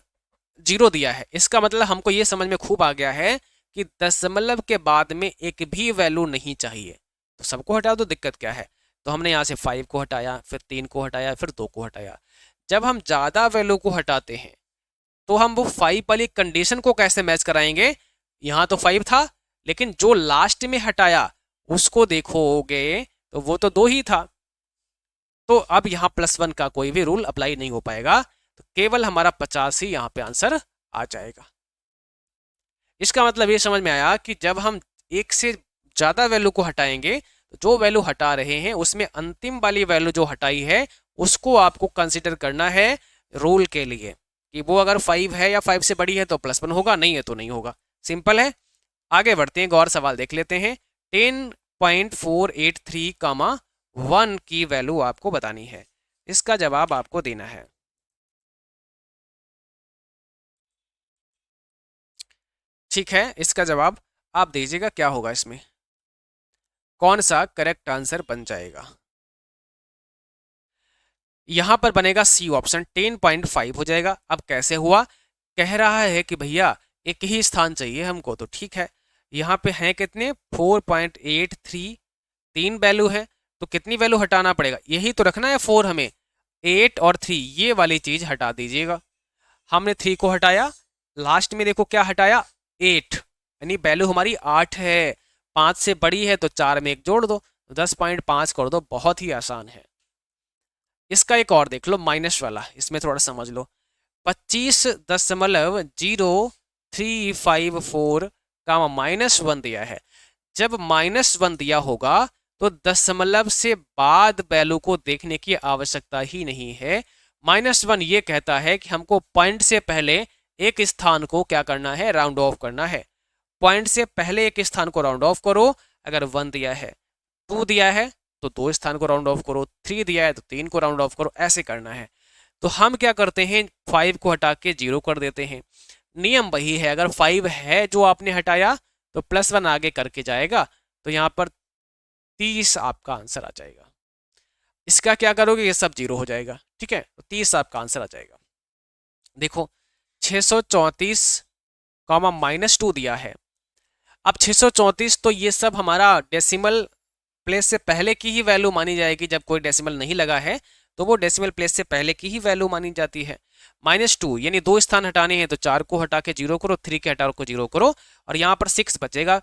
0 दिया है, इसका मतलब हमको ये समझ में खूब आ गया है कि दशमलव के बाद में एक भी वैल्यू नहीं चाहिए, तो सबको हटा दो, दिक्कत क्या है। तो हमने यहाँ से 5 को हटाया, फिर 3 को हटाया, फिर 2 को हटाया। जब हम ज़्यादा वैल्यू को हटाते हैं तो हम वो 5 वाली कंडीशन को कैसे मैच कराएंगे? यहाँ तो 5 था, लेकिन जो लास्ट में हटाया उसको देखोगे तो वो तो 2 ही था, तो अब यहाँ +1 का कोई भी रूल अप्लाई नहीं हो पाएगा, तो केवल हमारा 50 ही यहाँ पे आंसर आ जाएगा। इसका मतलब ये समझ में आया कि जब हम एक से ज़्यादा वैल्यू को हटाएंगे तो जो वैल्यू हटा रहे हैं उसमें अंतिम वाली वैल्यू जो हटाई है उसको आपको कंसिडर करना है रूल के लिए, कि वो अगर 5 है या 5 से बड़ी है तो +1 होगा, नहीं है तो नहीं होगा। सिंपल है। आगे बढ़ते हैं, गौर सवाल देख लेते हैं। 10.483, 1 की वैल्यू आपको बतानी है, इसका जवाब आपको देना है। ठीक है, इसका जवाब आप दीजिएगा, क्या होगा इसमें, कौन सा करेक्ट आंसर बन जाएगा। यहां पर बनेगा सी ऑप्शन, 10.5 हो जाएगा। अब कैसे हुआ? कह रहा है कि भैया एक ही स्थान चाहिए हमको, तो ठीक है, यहाँ पे हैं कितने? 4.83, 3 वैल्यू है, तो कितनी वैल्यू हटाना पड़ेगा? यही तो रखना है 4 हमें, 8 और 3 ये वाली चीज हटा दीजिएगा। हमने 3 को हटाया, लास्ट में देखो क्या हटाया? 8, यानी वैल्यू हमारी 8 है, 5 से बड़ी है तो 4 में 1 जोड़ दो, 10.5 कर दो, बहुत ही आसान है। इसका एक और देख लो, माइनस वाला, इसमें थोड़ा समझ लो। 25.0354 का -1 दिया है। जब -1 दिया होगा तो दशमलव से बाद वैल्यू को देखने की आवश्यकता ही नहीं है। -1 ये कहता है कि हमको पॉइंट से पहले एक स्थान को क्या करना है? राउंड ऑफ करना है। पॉइंट से पहले एक स्थान को राउंड ऑफ करो। अगर 1 दिया है, 2 दिया है तो 2 स्थान को राउंड ऑफ करो, 3 दिया है तो 3 को राउंड ऑफ करो, ऐसे करना है। तो हम क्या करते हैं? 5 को हटा के 0 कर देते हैं। नियम वही है, अगर 5 है जो आपने हटाया तो +1 आगे करके जाएगा, तो यहाँ पर 30 आपका आंसर आ जाएगा। इसका क्या करोगे? ये सब 0 हो जाएगा, ठीक है, तो 30 आपका आंसर आ जाएगा। देखो 634, -2 दिया है। अब 634 तो ये सब हमारा डेसिमल प्लेस से पहले की ही वैल्यू मानी जाएगी। जब कोई डेसिमल नहीं लगा है तो वो डेसिमल प्लेस से पहले की ही वैल्यू मानी जाती है। -2 यानी 2 स्थान हटाने हैं तो 4 को हटा के 0 करो, 3 के हटा को 0 करो और यहाँ पर 6 बचेगा।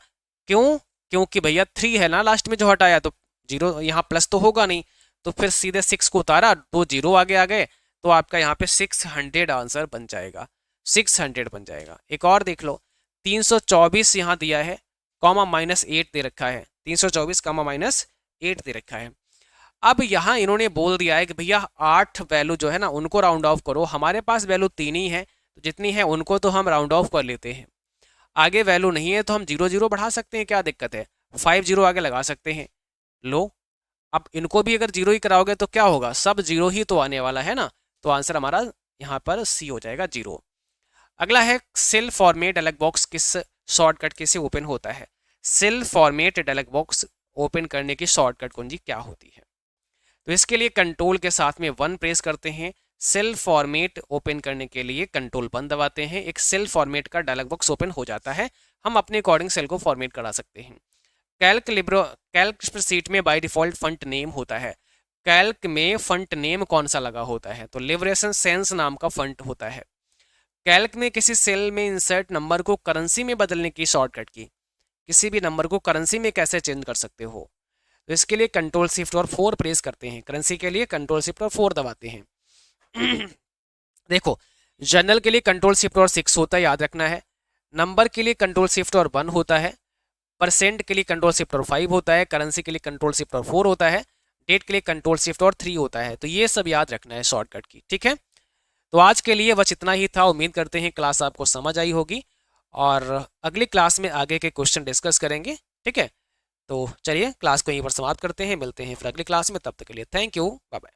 क्यों? क्योंकि भैया 3 है ना लास्ट में जो हटाया, तो 0 यहाँ प्लस तो होगा नहीं, तो फिर सीधे 6 को उतारा, 2 0 आगे आ गए, तो आपका यहाँ पे 600 आंसर बन जाएगा, 600 बन जाएगा। एक और देख लो, 324 यहाँ दिया है, कॉमा -8 दे रखा है, 324 कॉमा -8 दे रखा है। अब यहाँ इन्होंने बोल दिया है कि भैया 8 वैल्यू जो है ना उनको राउंड ऑफ करो। हमारे पास वैल्यू 3 ही है, तो जितनी है उनको तो हम राउंड ऑफ कर लेते हैं। आगे वैल्यू नहीं है तो हम 0 0 बढ़ा सकते हैं, क्या दिक्कत है, 5 0 आगे लगा सकते हैं। लो, अब इनको भी अगर 0 ही कराओगे तो क्या होगा, सब 0 ही तो आने वाला है ना, तो आंसर हमारा यहाँ पर सी हो जाएगा 0। अगला है सेल फॉर्मेट डायलॉग बॉक्स किस शॉर्टकट के से ओपन होता है। Cell format dialog box open करने की शॉर्टकट कुंजी क्या होती है? तो इसके लिए कंट्रोल के साथ में 1 प्रेस करते हैं। सेल फॉर्मेट ओपन करने के लिए कंट्रोल 1 दबाते हैं, एक सेल फॉर्मेट का डायलॉग बॉक्स ओपन हो जाता है। हम अपने अकॉर्डिंग सेल को फॉर्मेट करा सकते हैं। कैल्क स्प्रेडशीट में बाय डिफॉल्ट फंट नेम होता है। कैल्क में फंट नेम कौन सा लगा होता है? तो लिबरेशन सेंस नाम का फंट होता है। कैल्क में किसी सेल में इंसर्ट नंबर को करेंसी में बदलने की शॉर्टकट की, किसी भी नंबर को करेंसी में कैसे चेंज कर सकते हो? तो इसके लिए कंट्रोल शिफ्ट और 4 प्रेस करते हैं। करेंसी के लिए कंट्रोल शिफ्ट और 4 दबाते हैं। देखो, जनरल के लिए कंट्रोल शिफ्ट और 6 होता है, याद रखना है। नंबर के लिए कंट्रोल शिफ्ट और 1 होता है। परसेंट के लिए कंट्रोल शिफ्ट और 5 होता है। करेंसी के लिए कंट्रोल शिफ्ट और 4 होता है। डेट के लिए कंट्रोल शिफ्ट और 3 होता है। तो ये सब याद रखना है शॉर्टकट की, ठीक है। तो आज के लिए बस इतना ही था। उम्मीद करते हैं क्लास आपको समझ आई होगी और अगली क्लास में आगे के क्वेश्चन डिस्कस करेंगे, ठीक है। तो चलिए क्लास को यहीं पर समाप्त करते हैं, मिलते हैं फिर अगली क्लास में। तब तक के लिए थैंक यू, बाय बाय।